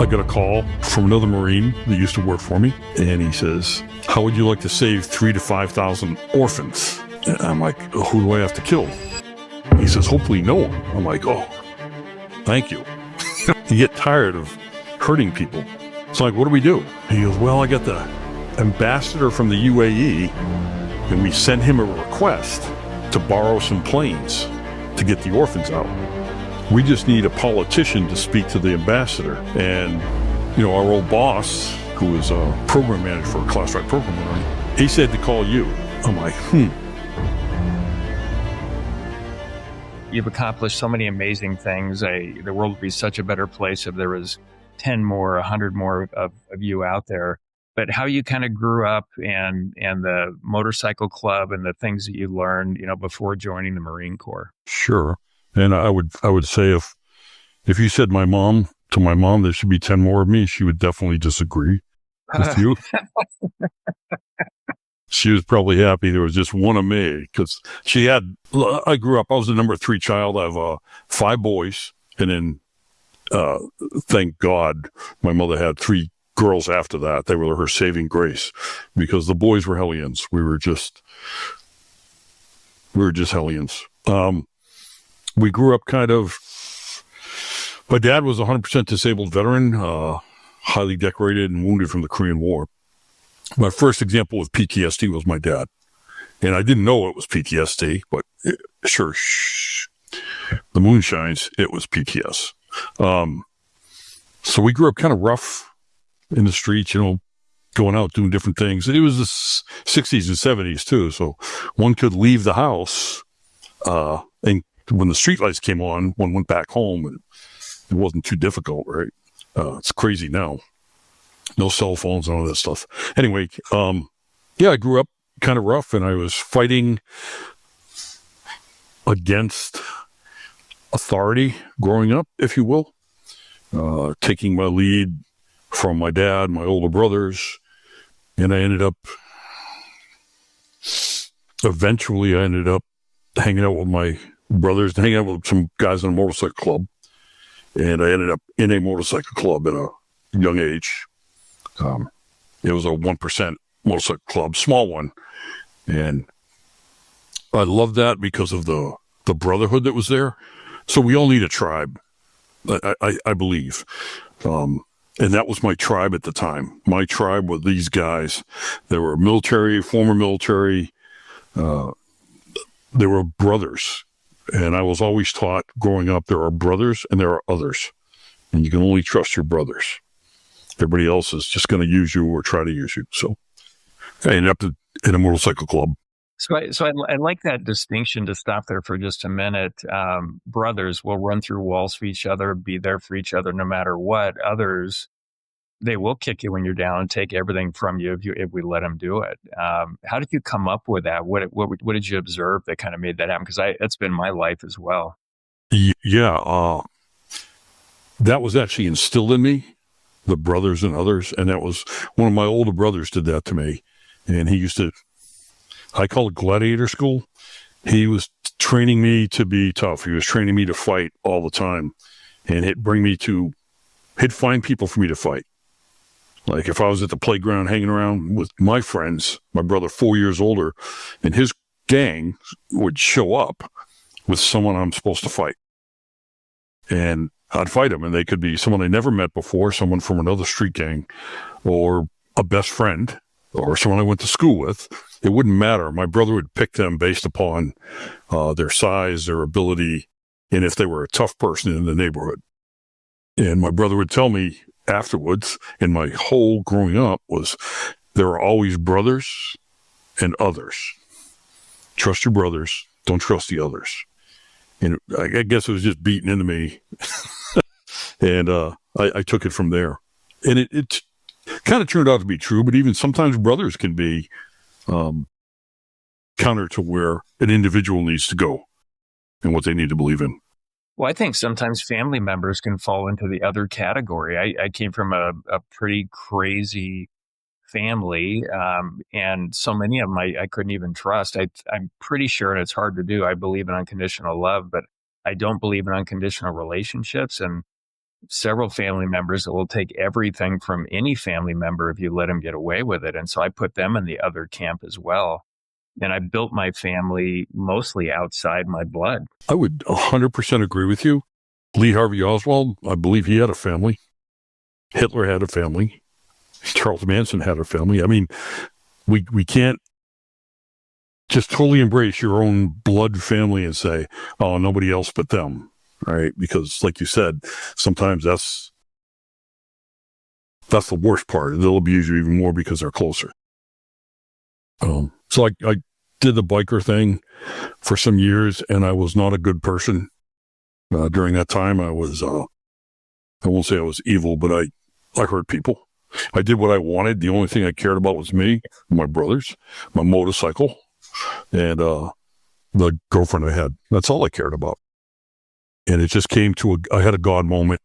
I got a call from another Marine that used to work for me, and he says, how would you like to save 3,000 to 5,000 orphans? And I'm like, who do I have to kill? He says, hopefully no one. I'm like, oh, thank you. You get tired of hurting people. It's like, what do we do? He goes, well, I got the ambassador from the UAE, and we sent him a request to borrow some planes to get the orphans out. We just need a politician to speak to the ambassador. And, you know, our old boss, who was a program manager for a classified program, he said to call you. I'm like, You've accomplished so many amazing things. The world would be such a better place if there was 10 more, 100 more of you out there. But how you kind of grew up and the motorcycle club and the things that you learned, you know, before joining the Marine Corps. Sure. And I would say if you said my mom there should be 10 more of me, she would definitely disagree with you. She was probably happy there was just one of me, because I grew up, I was the number 3 child. I have 5 boys, and then thank God my mother had 3 girls after that. They were her saving grace, because the boys were hellions. We were just hellions. We grew up my dad was a 100% disabled veteran, highly decorated and wounded from the Korean War. My first example of PTSD was my dad. And I didn't know it was PTSD, but the moon shines, it was PTS. So we grew up kind of rough in the streets, you know, going out, doing different things. It was the 60s and 70s too. So one could leave the house, and when the streetlights came on, one went back home, and it wasn't too difficult, right? It's crazy now. No cell phones and all that stuff. Anyway, I grew up kind of rough, and I was fighting against authority growing up, if you will, taking my lead from my dad, my older brothers, and eventually I ended up hanging out with my brothers, hanging out with some guys in a motorcycle club, and I ended up in a motorcycle club at a young age. It was a 1% motorcycle club, small one, and I loved that because of the brotherhood that was there. So we all need a tribe, I believe. And that was my tribe at the time. My tribe were these guys. They were military, former military. They were brothers. And I was always taught growing up, there are brothers and there are others. And you can only trust your brothers. Everybody else is just going to use you or try to use you. So I ended up in a motorcycle club. So I like that distinction, to stop there for just a minute. Brothers will run through walls for each other, be there for each other no matter what. Others, they will kick you when you're down and take everything from you if we let them do it. How did you come up with that? What did you observe that kind of made that happen? Because that's been my life as well. Yeah, that was actually instilled in me, the brothers and others. And that was one of my older brothers did that to me. And he used to, I call it gladiator school. He was training me to be tough. He was training me to fight all the time. And he'd find people for me to fight. Like if I was at the playground hanging around with my friends, my brother 4 years older, and his gang would show up with someone I'm supposed to fight. And I'd fight them, and they could be someone I never met before, someone from another street gang, or a best friend, or someone I went to school with. It wouldn't matter. My brother would pick them based upon their size, their ability, and if they were a tough person in the neighborhood. And my brother would tell me afterwards, in my whole growing up, was there are always brothers and others. Trust your brothers. Don't trust the others. And I guess it was just beaten into me. And I took it from there. And it kind of turned out to be true, but even sometimes brothers can be counter to where an individual needs to go and what they need to believe in. Well, I think sometimes family members can fall into the other category. I came from a pretty crazy family, and so many of them I couldn't even trust. I'm pretty sure, and it's hard to do, I believe in unconditional love, but I don't believe in unconditional relationships. And several family members that will take everything from any family member if you let them get away with it. And so I put them in the other camp as well. And I built my family mostly outside my blood. I would 100% agree with you. Lee Harvey Oswald, I believe he had a family. Hitler had a family. Charles Manson had a family. I mean, we can't just totally embrace your own blood family and say, oh, nobody else but them, right? Because like you said, sometimes that's the worst part. They'll abuse you even more because they're closer. So I did the biker thing for some years, and I was not a good person. During that time, I was, I won't say I was evil, but I hurt people. I did what I wanted. The only thing I cared about was me, my brothers, my motorcycle, and the girlfriend I had. That's all I cared about. And it just came to I had a God moment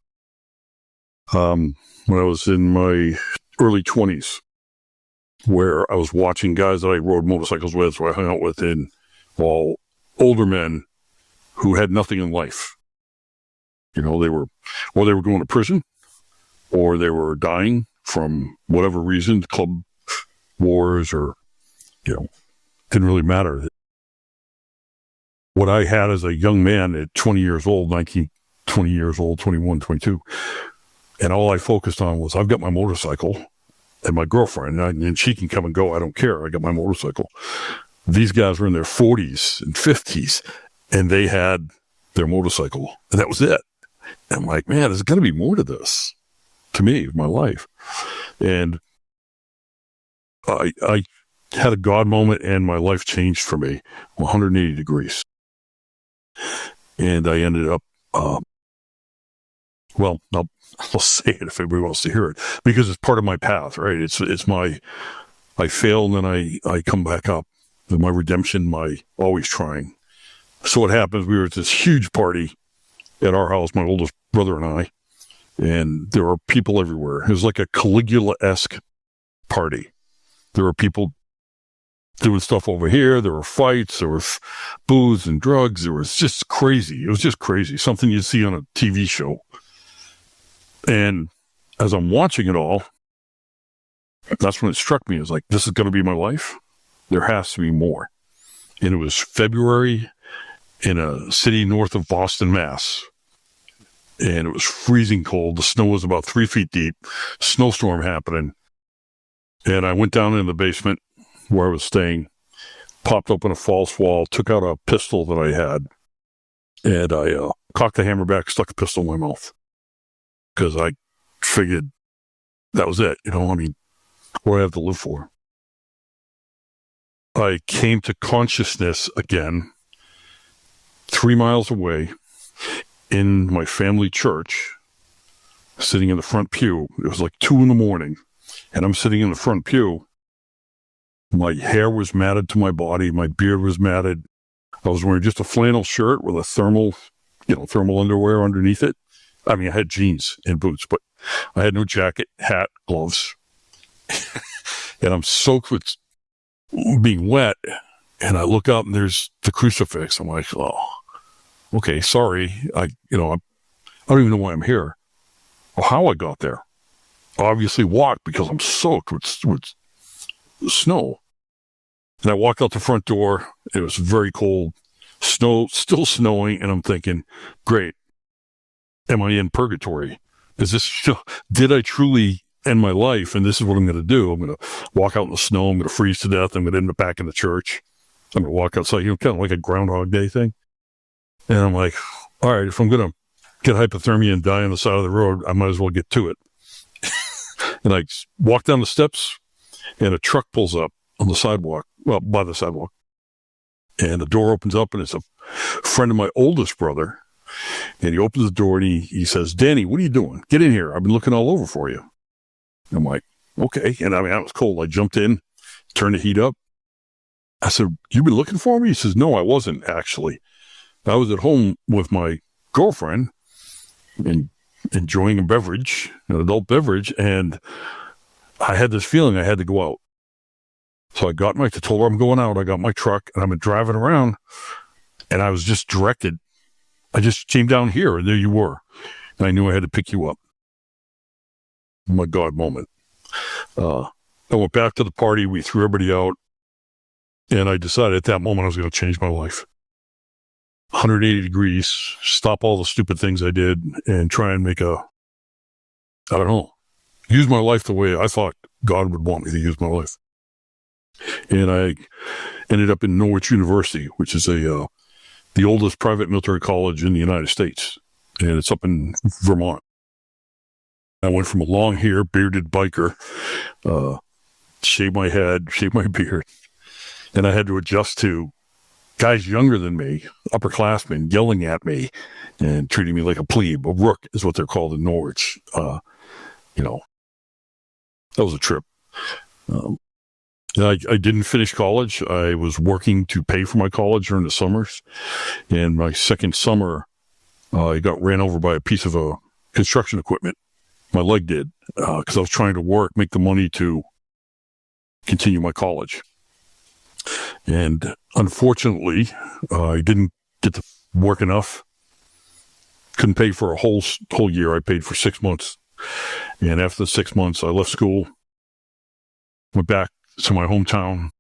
when I was in my early 20s, where I was watching guys that I rode motorcycles with, who I hung out with, and all older men who had nothing in life. You know, they were going to prison, or they were dying from whatever reason, club wars, or, didn't really matter. What I had as a young man at 20 years old, 19, 20 years old, 21, 22, and all I focused on was, I've got my motorcycle and my girlfriend, and she can come and go. I don't care. I got my motorcycle. These guys were in their 40s and 50s, and they had their motorcycle, and that was it. And I'm like, man, there's got to be more to this, to me, my life. And I had a God moment, and my life changed for me 180 degrees. And I ended up, well, I'll say it if anybody wants to hear it, because it's part of my path, right? It's my, I fail and then I come back up. My redemption, my always trying. So what happens, we were at this huge party at our house, my oldest brother and I, and there were people everywhere. It was like a Caligula-esque party. There were people doing stuff over here. There were fights. There was booze and drugs. It was just crazy. It was just crazy. Something you'd see on a TV show. And as I'm watching it all, that's when it struck me. It was like, this is going to be my life. There has to be more. And it was February in a city north of Boston, Mass. And it was freezing cold. The snow was about 3 feet deep. Snowstorm happening. And I went down in the basement where I was staying, popped open a false wall, took out a pistol that I had, and I cocked the hammer back, stuck the pistol in my mouth. Because I figured that was it. I mean, what do I have to live for? I came to consciousness again 3 miles away in my family church, sitting in the front pew. It was like 2 a.m, and I'm sitting in the front pew. My hair was matted to my body. My beard was matted. I was wearing just a flannel shirt with a thermal underwear underneath it. I mean, I had jeans and boots, but I had no jacket, hat, gloves. And I'm soaked with being wet. And I look up and there's the crucifix. I'm like, oh, okay, sorry. I don't even know why I'm here or how I got there. Obviously walked because I'm soaked with snow. And I walked out the front door. It was very cold, snow, still snowing. And I'm thinking, great. Am I in purgatory? Did I truly end my life? And this is what I'm going to do. I'm going to walk out in the snow. I'm going to freeze to death. I'm going to end up back in the church. I'm going to walk outside, kind of like a Groundhog Day thing. And I'm like, all right, if I'm going to get hypothermia and die on the side of the road, I might as well get to it. And I walk down the steps, and a truck pulls up on the sidewalk, by the sidewalk. And the door opens up, and it's a friend of my oldest brother. And he opens the door, and he says, Danny, what are you doing? Get in here. I've been looking all over for you. I'm like, okay. And I mean, I was cold. I jumped in, turned the heat up. I said, you been looking for me? He says, no, I wasn't actually. I was at home with my girlfriend and enjoying a beverage, an adult beverage, and I had this feeling I had to go out. So I told her I'm going out. I got my truck, and I've been driving around, and I was just directed. I just came down here, and there you were. I knew I had to pick you up. My God moment. I went back to the party. We threw everybody out. And I decided at that moment I was going to change my life. 180 degrees, stop all the stupid things I did, and try and use my life the way I thought God would want me to use my life. And I ended up in Norwich University, which is the oldest private military college in the United States. And it's up in Vermont. I went from a long hair, bearded biker, shaved my head, shaved my beard, and I had to adjust to guys younger than me, upperclassmen, yelling at me and treating me like a plebe. A rook is what they're called in Norwich. That was a trip. I didn't finish college. I was working to pay for my college during the summers. And my second summer, I got ran over by a piece of construction equipment. My leg did, because I was trying to make the money to continue my college. And unfortunately, I didn't get to work enough. Couldn't pay for a whole year. I paid for 6 months. And after the 6 months, I left school, went back to my hometown,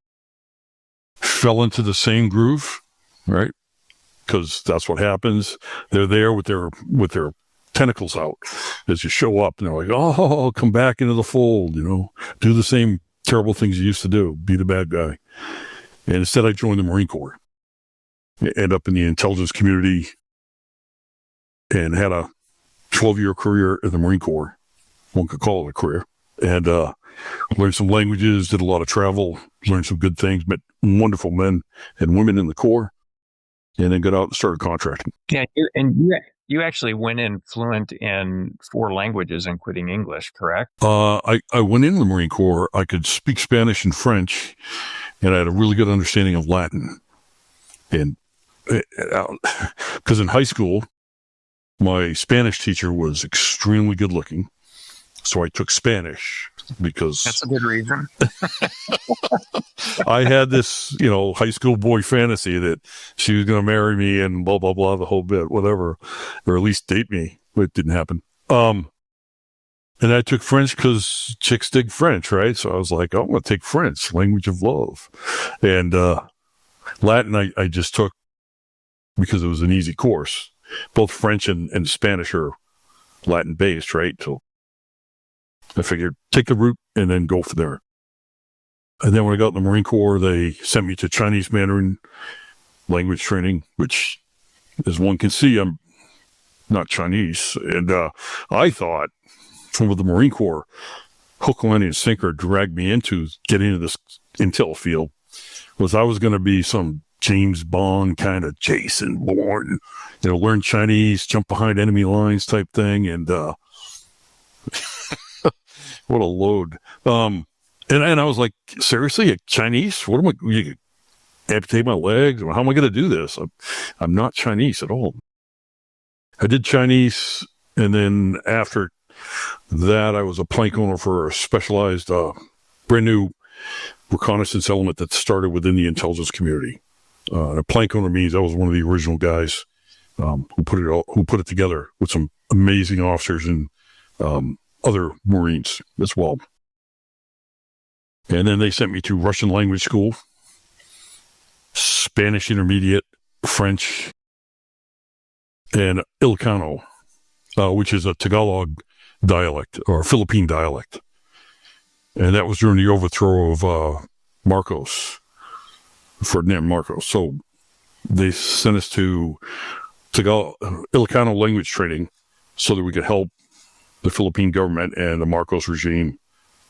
fell into the same groove, right? Because that's what happens. They're there with their tentacles out as you show up, and they're like, "Oh, come back into the fold, do the same terrible things you used to do, be the bad guy." And instead, I joined the Marine Corps, end up in the intelligence community, and had a 12-year career in the Marine Corps. One could call it a career. And learned some languages, did a lot of travel, learned some good things, met wonderful men and women in the Corps, and then got out and started contracting. Yeah, you actually went in fluent in 4 languages, including English, correct? I went in the Marine Corps. I could speak Spanish and French, and I had a really good understanding of Latin. And because in high school, my Spanish teacher was extremely good looking. So I took Spanish because that's a good reason. I had this, high school boy fantasy that she was going to marry me and blah, blah, blah, the whole bit, whatever, or at least date me. But it didn't happen. And I took French because chicks dig French, right? So I was like, I'm going to take French, language of love. And Latin I just took because it was an easy course. Both French and Spanish are Latin-based, right? So I figured take the route and then go from there. And then when I got in the Marine Corps, they sent me to Chinese Mandarin language training, which, as one can see, I'm not Chinese. And I thought, from the Marine Corps, hook, line, and sinker dragged me into getting into this intel field, was I was going to be some James Bond kind of Jason Bourne, learn Chinese, jump behind enemy lines type thing. And what a load. And I was like, seriously, Chinese? What am I, you amputate my legs? How am I going to do this? I'm not Chinese at all. I did Chinese, and then after that, I was a plank owner for a specialized, brand new reconnaissance element that started within the intelligence community. A plank owner means I was one of the original guys who put it together with some amazing officers and other Marines as well. And then they sent me to Russian language school, Spanish intermediate, French, and Ilocano, which is a Tagalog dialect or Philippine dialect. And that was during the overthrow of Ferdinand Marcos. So they sent us to Ilocano language training so that we could help the Philippine government and the Marcos regime,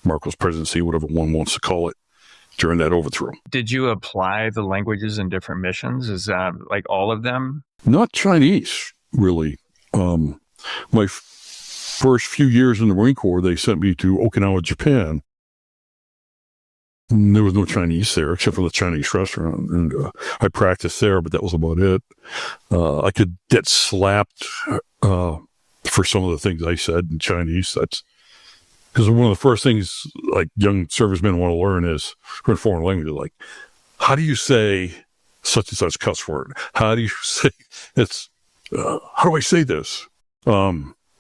Marcos presidency, whatever one wants to call it, during that overthrow. Did you apply the languages in different missions? Is that like all of them? Not Chinese, really. My first few years in the Marine Corps, they sent me to Okinawa, Japan. And there was no Chinese there except for the Chinese restaurant. And I practiced there, but that was about it. I could get slapped for some of the things I said in Chinese. That's because one of the first things like young servicemen want to learn is for a foreign language, like, how do you say such and such cuss word? How do you say how do I say this?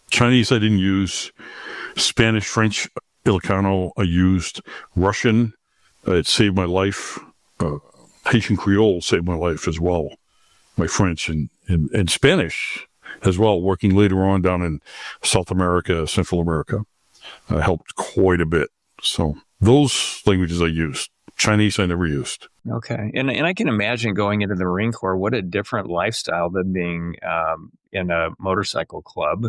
Chinese I didn't use. Spanish, French, Ilocano I used. Russian, it saved my life. Haitian Creole saved my life as well. My French and Spanish as well, working later on down in South America, Central America, helped quite a bit. So those languages I used. Chinese I never used. Okay. And I can imagine going into the Marine Corps, what a different lifestyle than being in a motorcycle club.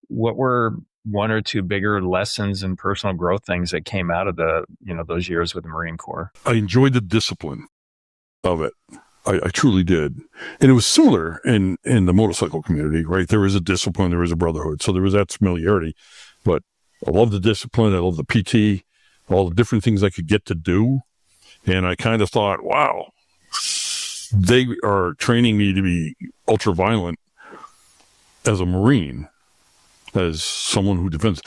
What were one or two bigger lessons and personal growth things that came out of those years with the Marine Corps? I enjoyed the discipline of it. I truly did. And it was similar in the motorcycle community, right? There was a discipline, there was a brotherhood. So there was that familiarity. But I love the discipline. I love the PT, all the different things I could get to do. And I kind of thought, wow, they are training me to be ultra violent as a Marine, as someone who defends.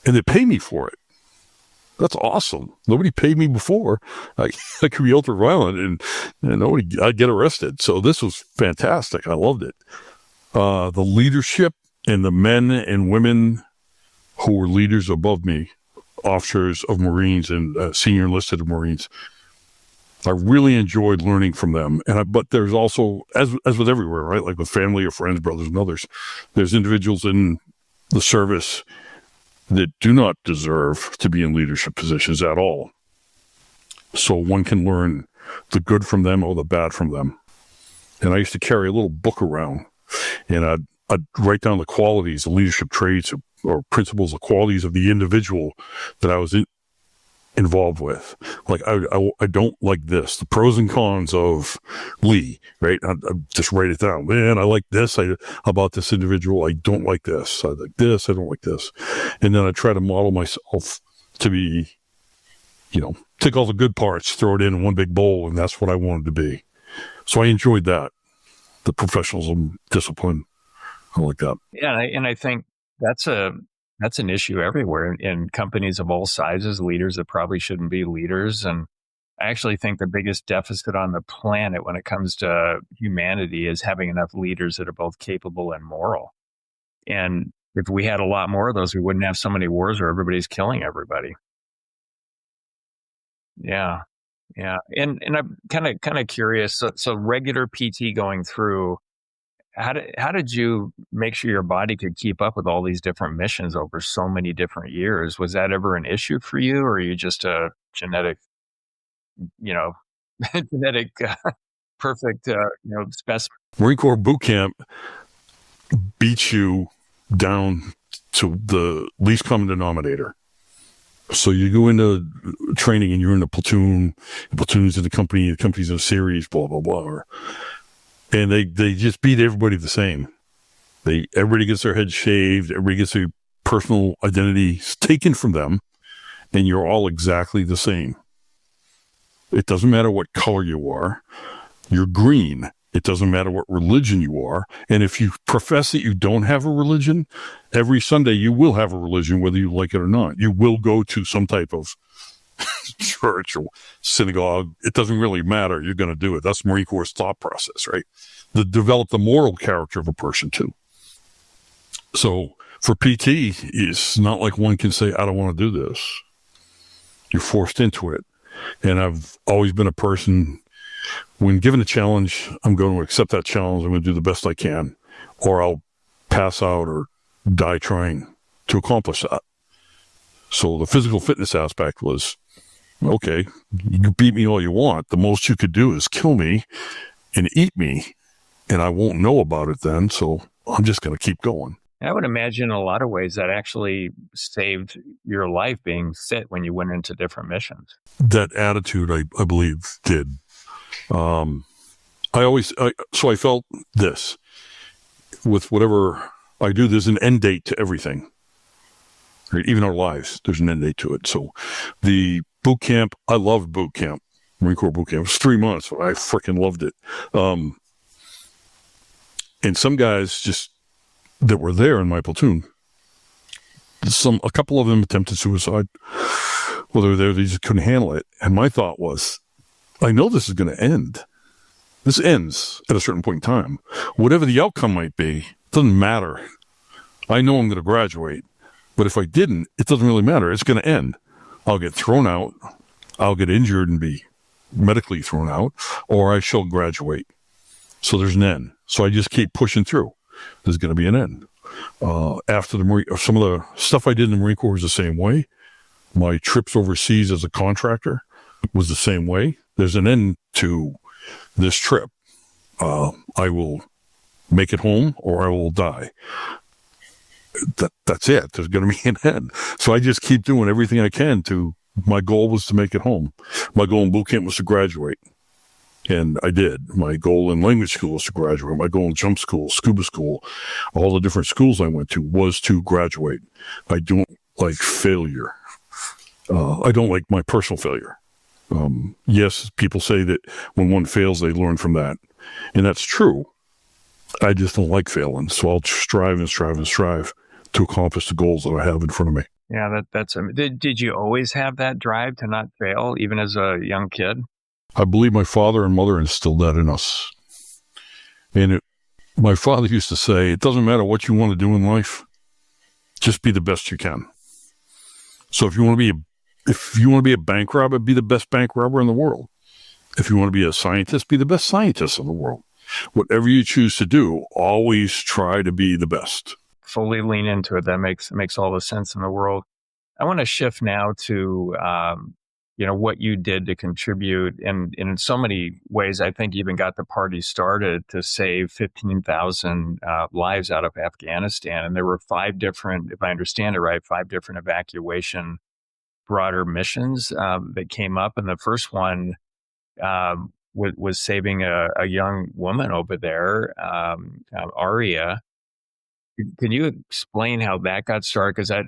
And they pay me for it. That's awesome. Nobody paid me before. I could be ultra violent and nobody, I'd get arrested. So this was fantastic. I loved it. The leadership and the men and women who were leaders above me, officers of Marines and senior enlisted Marines, I really enjoyed learning from them. But there's also, as with everywhere, right? Like with family or friends, brothers and others, there's individuals in the service that do not deserve to be in leadership positions at all. So one can learn the good from them or the bad from them. And I used to carry a little book around, and I'd write down the qualities, the leadership traits or principles, the qualities of the individual that I was involved with. Like, I don't like this, the pros and cons of Lee, right? I just write it down. Man, I like this about this individual. I don't like this. I like this. I don't like this. And then I try to model myself to be, take all the good parts, throw it in one big bowl, and that's what I wanted to be. So I enjoyed that. The professionalism, discipline, I like that. Yeah, and I think that's an issue everywhere in companies of all sizes, leaders that probably shouldn't be leaders. And I actually think the biggest deficit on the planet when it comes to humanity is having enough leaders that are both capable and moral. And if we had a lot more of those, we wouldn't have so many wars where everybody's killing everybody. Yeah. Yeah. And I'm kind of curious. So regular PT going through, how did you make sure your body could keep up with all these different missions over so many different years? Was that ever an issue for you, or are you just a genetic, genetic perfect, specimen? Marine Corps boot camp beats you down to the least common denominator. So you go into training and you're in a platoon, the platoon's in the company's in a series, blah, blah, blah. And they just beat everybody the same. Everybody gets their head shaved. Everybody gets their personal identity taken from them. And you're all exactly the same. It doesn't matter what color you are. You're green. It doesn't matter what religion you are. And if you profess that you don't have a religion, every Sunday you will have a religion, whether you like it or not. You will go to some type of church or synagogue. It doesn't really matter. You're going to do it. That's Marine Corps' thought process, right? To develop the moral character of a person too. So for PT, it's not like one can say, I don't want to do this. You're forced into it. And I've always been a person, when given a challenge, I'm going to accept that challenge. I'm going to do the best I can, or I'll pass out or die trying to accomplish that. So the physical fitness aspect was, okay, you can beat me all you want. The most you could do is kill me and eat me, and I won't know about it then. So I'm just going to keep going. I would imagine in a lot of ways that actually saved your life being fit when you went into different missions. That attitude, I believe, did. So I felt this. With whatever I do, there's an end date to everything. Right? Even our lives, there's an end date to it. So the boot camp, I loved boot camp. Marine Corps boot camp. It was 3 months. I freaking loved it. And some guys just that were there in my platoon, a couple of them attempted suicide. Well, they were there, they just couldn't handle it. And my thought was, I know this is going to end. This ends at a certain point in time. Whatever the outcome might be, it doesn't matter. I know I'm going to graduate, but if I didn't, it doesn't really matter. It's going to end. I'll get thrown out. I'll get injured and be medically thrown out, or I shall graduate. So there's an end. So I just keep pushing through. There's going to be an end. After the Marine, some of the stuff I did in the Marine Corps was the same way. My trips overseas as a contractor was the same way. There's an end to this trip. I will make it home or I will die. That's it. There's going to be an end. So I just keep doing everything I can my goal was to make it home. My goal in boot camp was to graduate. And I did. My goal in language school was to graduate. My goal in jump school, scuba school, all the different schools I went to was to graduate. I don't like failure. I don't like my personal failure. Yes, people say that when one fails, they learn from that. And that's true. I just don't like failing. So I'll strive and strive and strive to accomplish the goals that I have in front of me. Yeah, did you always have that drive to not fail, even as a young kid? I believe my father and mother instilled that in us. And my father used to say, it doesn't matter what you want to do in life, just be the best you can. So if you want to be a bank robber, be the best bank robber in the world. If you want to be a scientist, be the best scientist in the world. Whatever you choose to do, always try to be the best. Fully lean into it. That makes all the sense in the world. I want to shift now to what you did to contribute, and in so many ways, I think even got the party started to save 15,000 lives out of Afghanistan. And there were 5 different, if I understand it right, 5 different evacuation broader missions that came up. And the first one was saving a young woman over there, Arya. Can you explain how that got started? Because that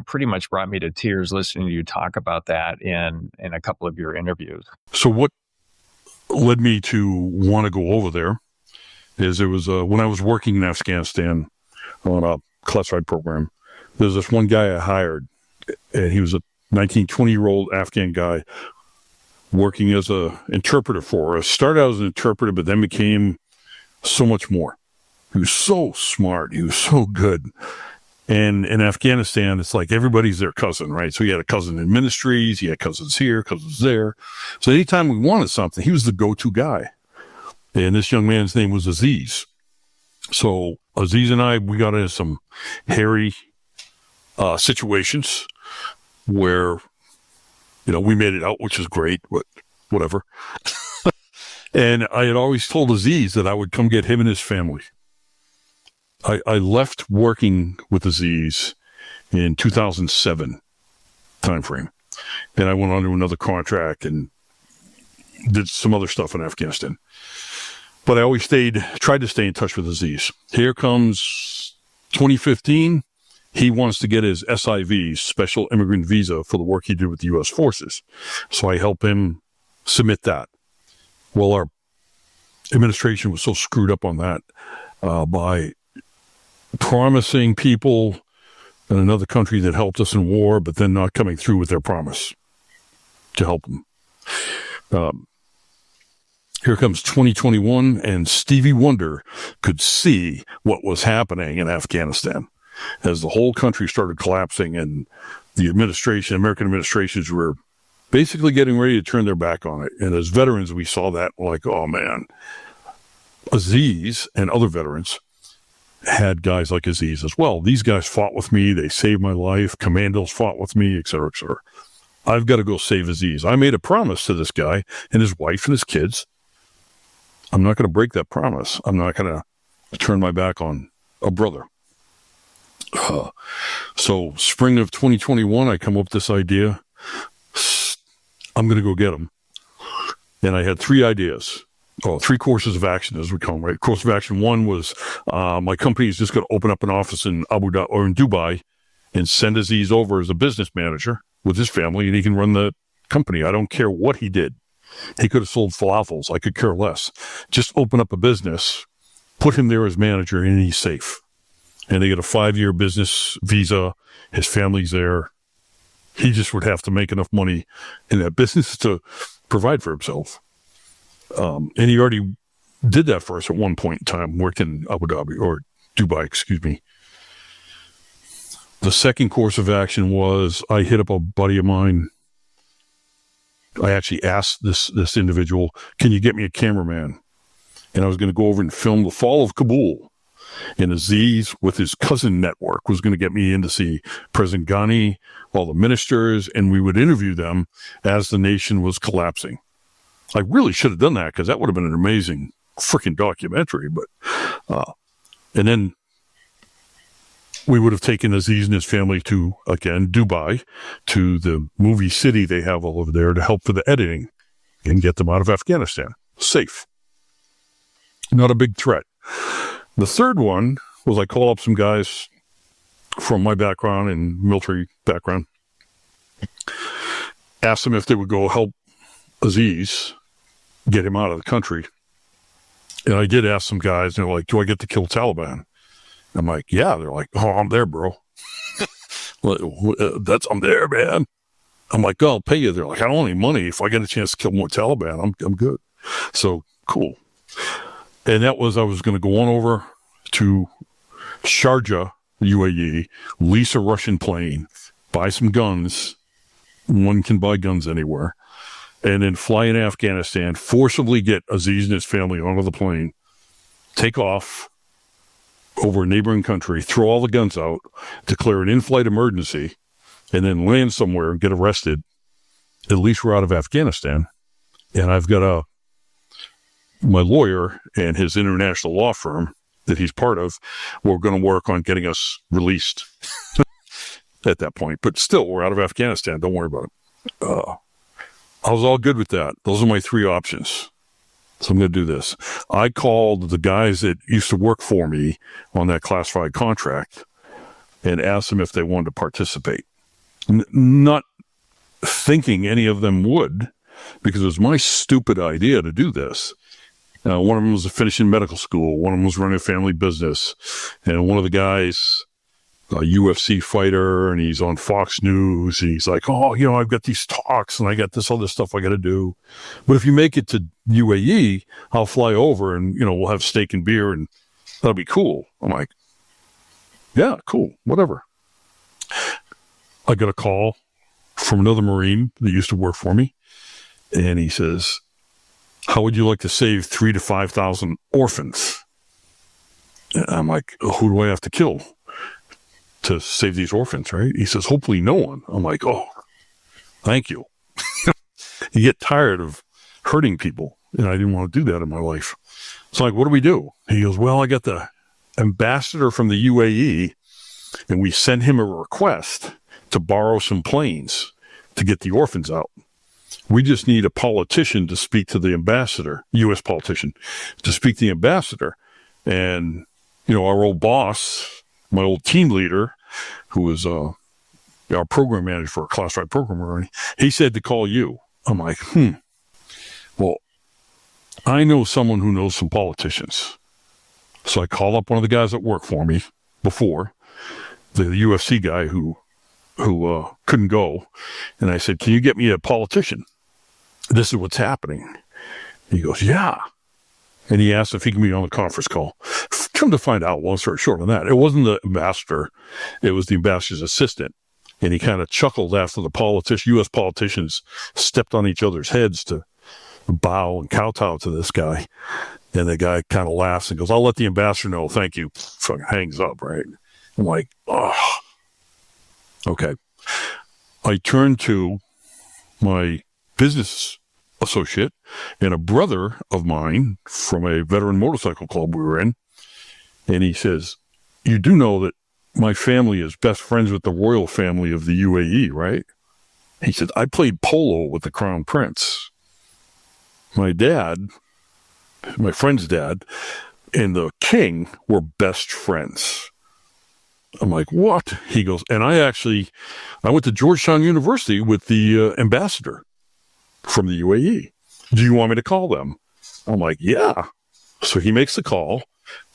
pretty much brought me to tears listening to you talk about that in a couple of your interviews. So what led me to want to go over there is it was when I was working in Afghanistan on a classified program, there's this one guy I hired, and he was a 19, 20-year-old Afghan guy working as an interpreter for us. Started out as an interpreter, but then became so much more. He was so smart. He was so good. And in Afghanistan, it's like everybody's their cousin, right? So he had a cousin in ministries. He had cousins here, cousins there. So anytime we wanted something, he was the go-to guy. And this young man's name was Aziz. So Aziz and I, we got into some hairy situations where, we made it out, which is great, but whatever. And I had always told Aziz that I would come get him and his family. I left working with Aziz in 2007 timeframe. Then I went on to another contract and did some other stuff in Afghanistan. But I always tried to stay in touch with Aziz. Here comes 2015. He wants to get his SIV, Special Immigrant Visa, for the work he did with the U.S. Forces. So I help him submit that. Well, our administration was so screwed up on that by promising people in another country that helped us in war, but then not coming through with their promise to help them. Here comes 2021, and Stevie Wonder could see what was happening in Afghanistan as the whole country started collapsing, and the American administrations were basically getting ready to turn their back on it. And as veterans, we saw that like, oh man, Aziz and other veterans had guys like Aziz as well. These guys fought with me. They saved my life. Commandos fought with me, et cetera, et cetera. I've got to go save Aziz. I made a promise to this guy and his wife and his kids. I'm not going to break that promise. I'm not going to turn my back on a brother. So spring of 2021, I come up with this idea. I'm going to go get him. And I had 3 ideas. 3 courses of action, as we call them, right? Course of action 1 was my company is just going to open up an office in Abu Dhabi or in Dubai and send Aziz over as a business manager with his family, and he can run the company. I don't care what he did. He could have sold falafels. I could care less. Just open up a business, put him there as manager, and he's safe. And they get a 5-year business visa. His family's there. He just would have to make enough money in that business to provide for himself. And he already did that for us at one point in time, worked in Abu Dhabi or Dubai, excuse me. The second course of action was I hit up a buddy of mine. I actually asked this individual, can you get me a cameraman? And I was going to go over and film the fall of Kabul. And Aziz, with his cousin network, was going to get me in to see President Ghani, all the ministers, and we would interview them as the nation was collapsing. I really should have done that because that would have been an amazing freaking documentary. But and then we would have taken Aziz and his family to, again, Dubai, to the movie city they have all over there to help for the editing and get them out of Afghanistan. Safe. Not a big threat. The third one was I called up some guys from my background and military background, asked them if they would go help Aziz get him out of the country. And I did ask some guys, and they're like, do I get to kill Taliban? I'm like, yeah. They're like, oh, I'm there, bro. I'm there, man. I'm like, oh, I'll pay you. They're like, I don't need money. If I get a chance to kill more Taliban, I'm good. So cool. And that was, I was going to go on over to Sharjah, UAE, lease a Russian plane, buy some guns. One can buy guns anywhere. And then fly in Afghanistan, forcibly get Aziz and his family onto the plane, take off over a neighboring country, throw all the guns out, declare an in-flight emergency, and then land somewhere and get arrested. At least we're out of Afghanistan. And I've got my lawyer and his international law firm that he's part of, we're going to work on getting us released at that point. But still, we're out of Afghanistan. Don't worry about it. I was all good with that. Those are my three options. So I'm going to do this. I called the guys that used to work for me on that classified contract and asked them if they wanted to participate. Not thinking any of them would, because it was my stupid idea to do this. One of them was finishing medical school. One of them was running a family business. And one of the guys, a UFC fighter, and he's on Fox News. And he's like, oh, I've got these talks and I got this other stuff I got to do. But if you make it to UAE, I'll fly over and, we'll have steak and beer and that'll be cool. I'm like, yeah, cool, whatever. I got a call from another Marine that used to work for me. And he says, how would you like to save 3,000 to 5,000 orphans? And I'm like, who do I have to kill to save these orphans, right? He says, hopefully no one. I'm like, oh, thank you. You get tired of hurting people, and I didn't want to do that in my life. So I'm like, what do we do? He goes, well, I got the ambassador from the UAE, and we sent him a request to borrow some planes to get the orphans out. We just need a politician to speak to the ambassador, U.S. politician, to speak to the ambassador. And, our old boss, my old team leader, who was our program manager for a classified program, he said to call you. I'm like, well, I know someone who knows some politicians. So I called up one of the guys that worked for me before, the UFC guy who couldn't go. And I said, can you get me a politician? This is what's happening. He goes, yeah. And he asked if he can be on the conference call. Come to find out, long story short on that, it wasn't the ambassador. It was the ambassador's assistant. And he kind of chuckled after the U.S. politicians stepped on each other's heads to bow and kowtow to this guy. And the guy kind of laughs and goes, I'll let the ambassador know. Thank you. Fucking hangs up, right? I'm like, oh, okay. I turned to my business associate and a brother of mine from a veteran motorcycle club we were in. And he says, you do know that my family is best friends with the royal family of the UAE, right? He said, I played polo with the Crown Prince. My dad, my friend's dad, and the king were best friends. I'm like, what? He goes, and I went to Georgetown University with the ambassador from the UAE. Do you want me to call them? I'm like, yeah. So he makes the call.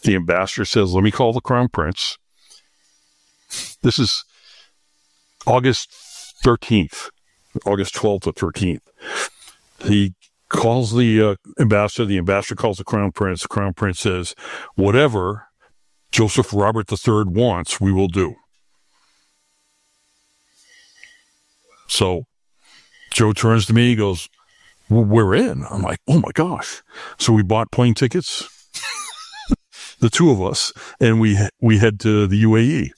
The ambassador says, let me call the Crown Prince. This is August 13th, August 12th or 13th. He calls the ambassador calls the Crown Prince. The Crown Prince says, whatever Joseph Robert III wants, we will do. So Joe turns to me, he goes, well, we're in. I'm like, oh my gosh. So we bought plane tickets, the two of us, and we head to the UAE.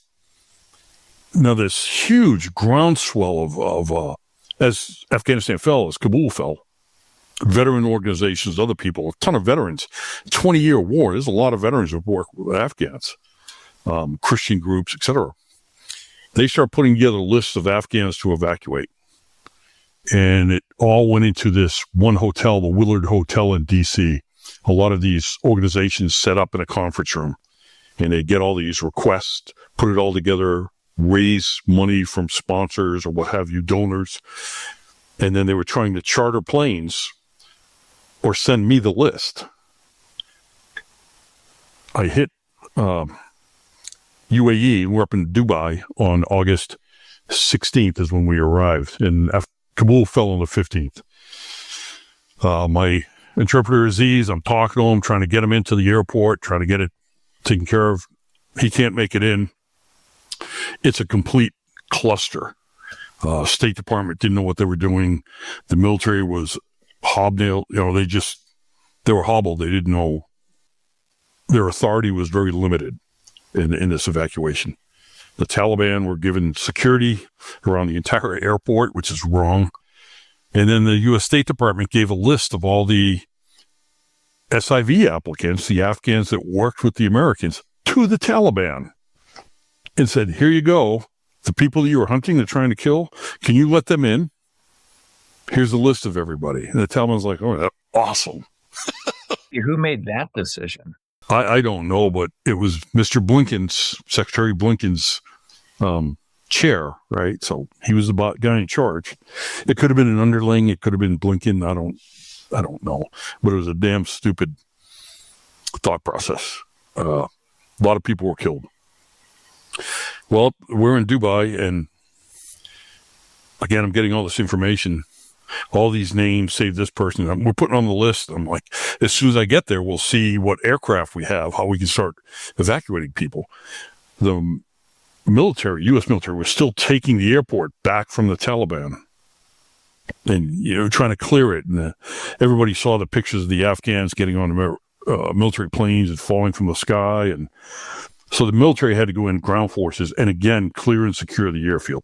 Now, this huge groundswell of as Afghanistan fell, as Kabul fell, veteran organizations, other people, a ton of veterans, 20-year war. There's a lot of veterans who work with Afghans, Christian groups, etc. They start putting together lists of Afghans to evacuate. And it all went into this one hotel, the Willard Hotel in D.C. A lot of these organizations set up in a conference room, and they get all these requests, put it all together, raise money from sponsors or what have you, donors. And then they were trying to charter planes or send me the list. I hit UAE. We're up in Dubai on August 16th is when we arrived. And Kabul fell on the 15th. My interpreter Aziz, I'm talking to him, trying to get him into the airport, trying to get it taken care of. He can't make it in. It's a complete cluster. State Department didn't know what they were doing. The military was hobnailed. They were hobbled. They didn't know. Their authority was very limited in this evacuation. The Taliban were given security around the entire airport, which is wrong. And then the U.S. State Department gave a list of all the SIV applicants, the Afghans that worked with the Americans, to the Taliban and said, here you go. The people that you were hunting, they're trying to kill, can you let them in? Here's a list of everybody. And the Taliban's like, oh, that's awesome. Who made that decision? I don't know, but it was Mr. Blinken's, Secretary Blinken's chair, right? So he was the guy in charge. It could have been an underling. It could have been Blinken. I don't know. But it was a damn stupid thought process. A lot of people were killed. Well, we're in Dubai, and again, I'm getting all this information, all these names, save this person. We're putting on the list. I'm like, as soon as I get there, we'll see what aircraft we have, how we can start evacuating people. The military, U.S. military, was still taking the airport back from the Taliban and, trying to clear it. And everybody saw the pictures of the Afghans getting on the military planes and falling from the sky. And so the military had to go in, ground forces, and again, clear and secure the airfield.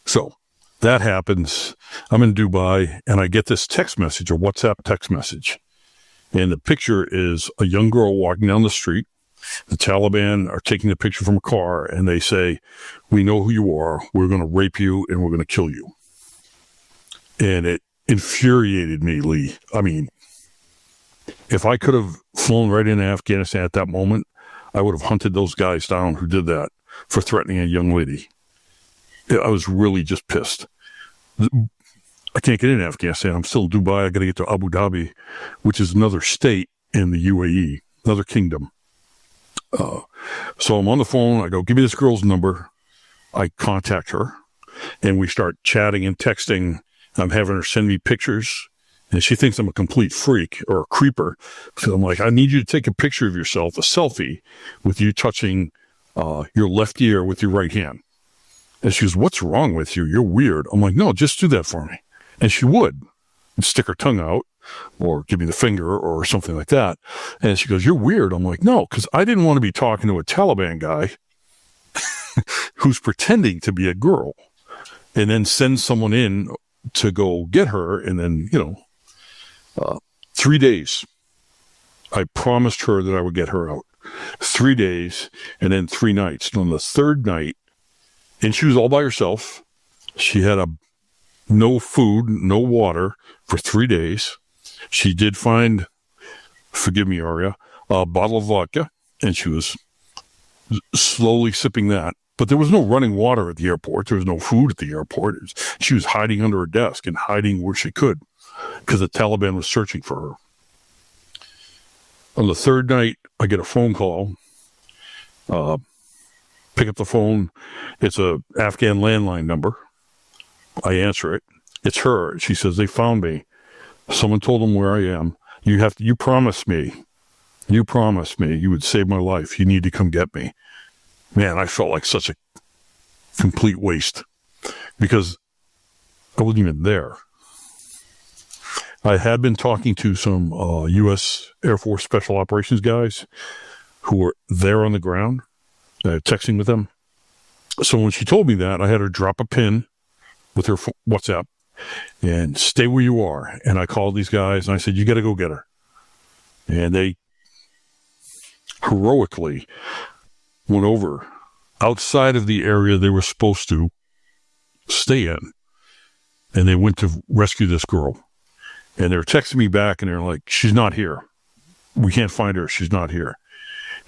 So that happens. I'm in Dubai, and I get this text message, a WhatsApp text message. And the picture is a young girl walking down the street. The Taliban are taking the picture from a car, and they say, we know who you are. We're going to rape you, and we're going to kill you. And it infuriated me, Lee. I mean, if I could have flown right into Afghanistan at that moment, I would have hunted those guys down who did that for threatening a young lady. I was really just pissed. I can't get into Afghanistan. I'm still in Dubai. I got to get to Abu Dhabi, which is another state in the UAE, another kingdom. So I'm on the phone. I go, give me this girl's number. I contact her, and we start chatting and texting. I'm having her send me pictures, and she thinks I'm a complete freak or a creeper. So I'm like, I need you to take a picture of yourself, a selfie, with you touching your left ear with your right hand. And she goes, what's wrong with you? You're weird. I'm like, no, just do that for me. And she would stick her tongue out or give me the finger or something like that. And she goes, you're weird. I'm like, no, because I didn't want to be talking to a Taliban guy who's pretending to be a girl and then send someone in to go get her. And then, 3 days. I promised her that I would get her out. 3 days and then 3 nights. And on the third night, and she was all by herself. She had no food, no water for 3 days. She did find, forgive me, Arya, a bottle of vodka, and she was slowly sipping that. But there was no running water at the airport. There was no food at the airport. She was hiding under a desk and hiding where she could because the Taliban was searching for her. On the third night, I get a phone call. Pick up the phone. It's a Afghan landline number. I answer it. It's her. She says, they found me. Someone told them where I am. You promised me you would save my life. You need to come get me. Man, I felt like such a complete waste. because I wasn't even there. I had been talking to some U.S. Air Force Special Operations guys who were there on the ground, texting with them. So when she told me that, I had her drop a pin with her WhatsApp and stay where you are. And I called these guys and I said, you got to go get her. And they heroically went over outside of the area they were supposed to stay in. And they went to rescue this girl. And they're texting me back and they're like, she's not here. We can't find her. She's not here.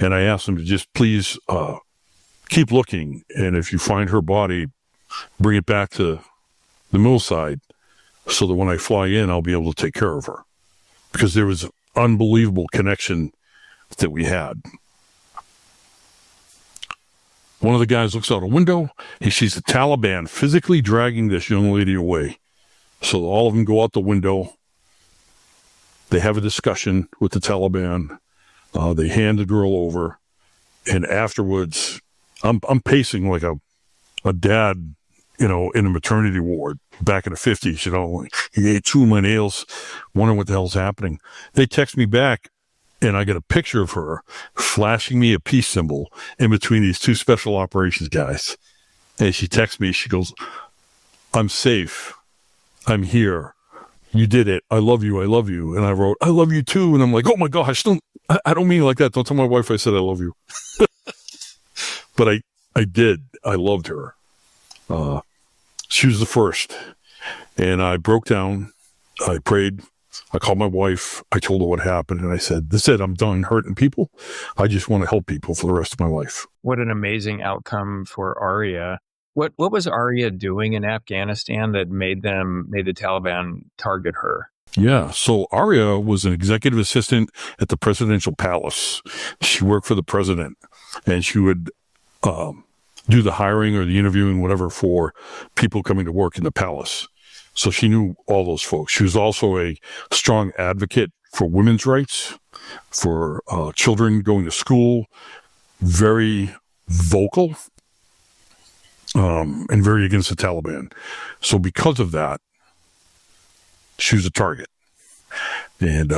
And I asked them to just please keep looking. And if you find her body, bring it back to the mill side so that when I fly in, I'll be able to take care of her. Because there was an unbelievable connection that we had. One of the guys looks out a window. He sees the Taliban physically dragging this young lady away. So all of them go out the window. They have a discussion with the Taliban. They hand the girl over. And afterwards, I'm pacing like a dad, in a maternity ward back in the 50s, He ate two of my nails, wondering what the hell's happening. They text me back, and I get a picture of her flashing me a peace symbol in between these two special operations guys. And she texts me, she goes, I'm safe. I'm here. You did it. I love you. I love you. And I wrote, I love you too. And I'm like, oh my gosh, I don't mean it like that. Don't tell my wife I said I love you. But I did. I loved her. She was the first. And I broke down. I prayed. I called my wife. I told her what happened. And I said, that's it. I'm done hurting people. I just want to help people for the rest of my life. What an amazing outcome for Arya. What was Arya doing in Afghanistan that made the Taliban target her? Yeah, so Arya was an executive assistant at the presidential palace. She worked for the president, and she would do the hiring or the interviewing, whatever, for people coming to work in the palace. So she knew all those folks. She was also a strong advocate for women's rights, for children going to school, very vocal. And very against the Taliban. So because of that, she was a target. And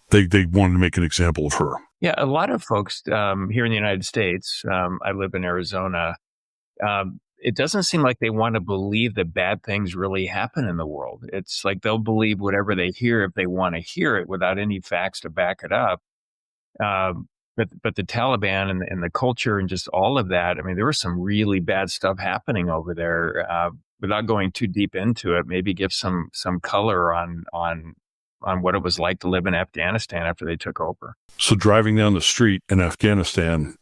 they wanted to make an example of her. Yeah, a lot of folks here in the United States, I live in Arizona, it doesn't seem like they want to believe that bad things really happen in the world. It's like they'll believe whatever they hear if they want to hear it without any facts to back it up. But the Taliban and the culture and just all of that, I mean, there was some really bad stuff happening over there. Without going too deep into it, maybe give some color on what it was like to live in Afghanistan after they took over. So driving down the street in Afghanistan,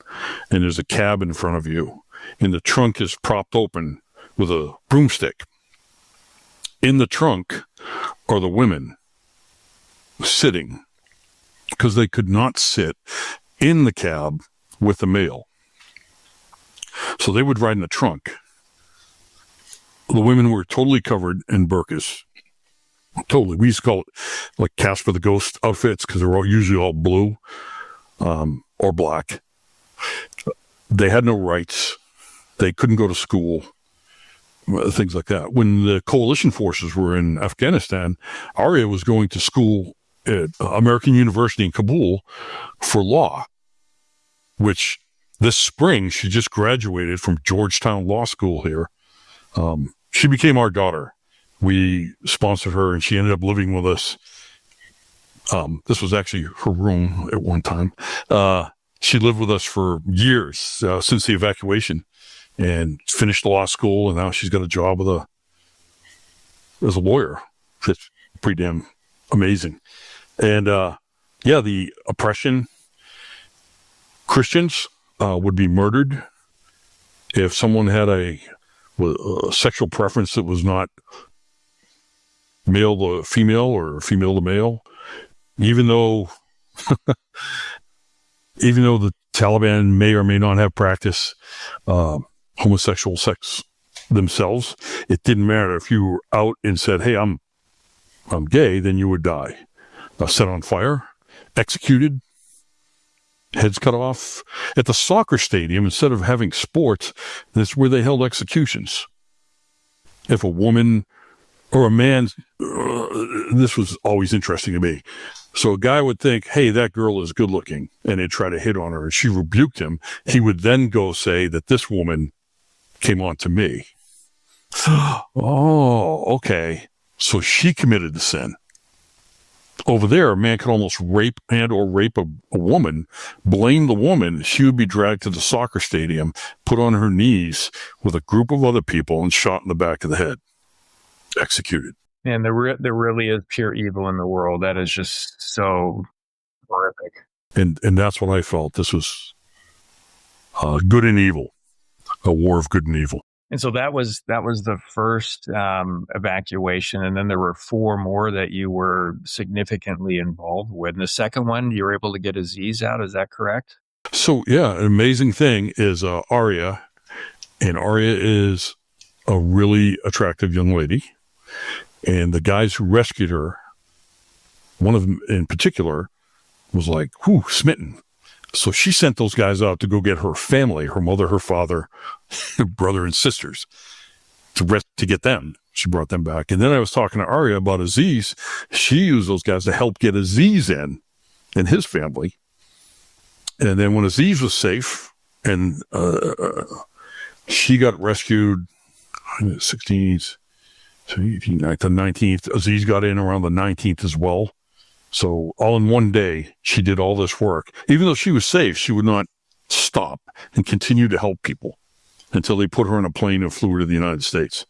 and there's a cab in front of you, and the trunk is propped open with a broomstick. In the trunk are the women sitting because they could not sit in the cab with the male. So they would ride in the trunk. The women were totally covered in burqas. Totally. We used to call it like Casper the Ghost outfits because they were usually all blue or black. They had no rights. They couldn't go to school, things like that. When the coalition forces were in Afghanistan, Arya was going to school at American University in Kabul for law, which this spring she just graduated from Georgetown Law School here. She became our daughter. We sponsored her, and she ended up living with us. This was actually her room at one time. She lived with us for years since the evacuation, and finished law school, and now she's got a job as a lawyer. It's pretty damn amazing. And the oppression. Christians would be murdered if someone had a sexual preference that was not male to female or female to male, even though the Taliban may or may not have practiced homosexual sex themselves. It didn't matter if you were out and said, "Hey, I'm gay," then you would die, set on fire, executed, heads cut off. At the soccer stadium, instead of having sports, that's where they held executions. if a woman or a man, this was always interesting to me. So a guy would think, hey, that girl is good looking, and he'd try to hit on her, and she rebuked him. He would then go say that this woman came on to me. Oh, okay. So she committed the sin. Over there, a man could almost rape a woman, blame the woman. She would be dragged to the soccer stadium, put on her knees with a group of other people, and shot in the back of the head. Executed. And there really is pure evil in the world. That is just so horrific. And that's what I felt. This was good and evil, a war of good and evil. And so that was the first evacuation, and then there were 4 more that you were significantly involved with. And the second one, you were able to get Aziz out. Is that correct? So yeah, an amazing thing is Arya, and Arya is a really attractive young lady. And the guys who rescued her, one of them in particular, was like, whew, smitten. So she sent those guys out to go get her family, her mother, her father, her brother, and sisters to get them. She brought them back. And then I was talking to Arya about Aziz. She used those guys to help get Aziz in and his family. And then when Aziz was safe and she got rescued, 16th, 18th, the 19th, Aziz got in around the 19th as well. So all in one day, she did all this work. Even though she was safe, she would not stop and continue to help people until they put her on a plane and flew her to the United States.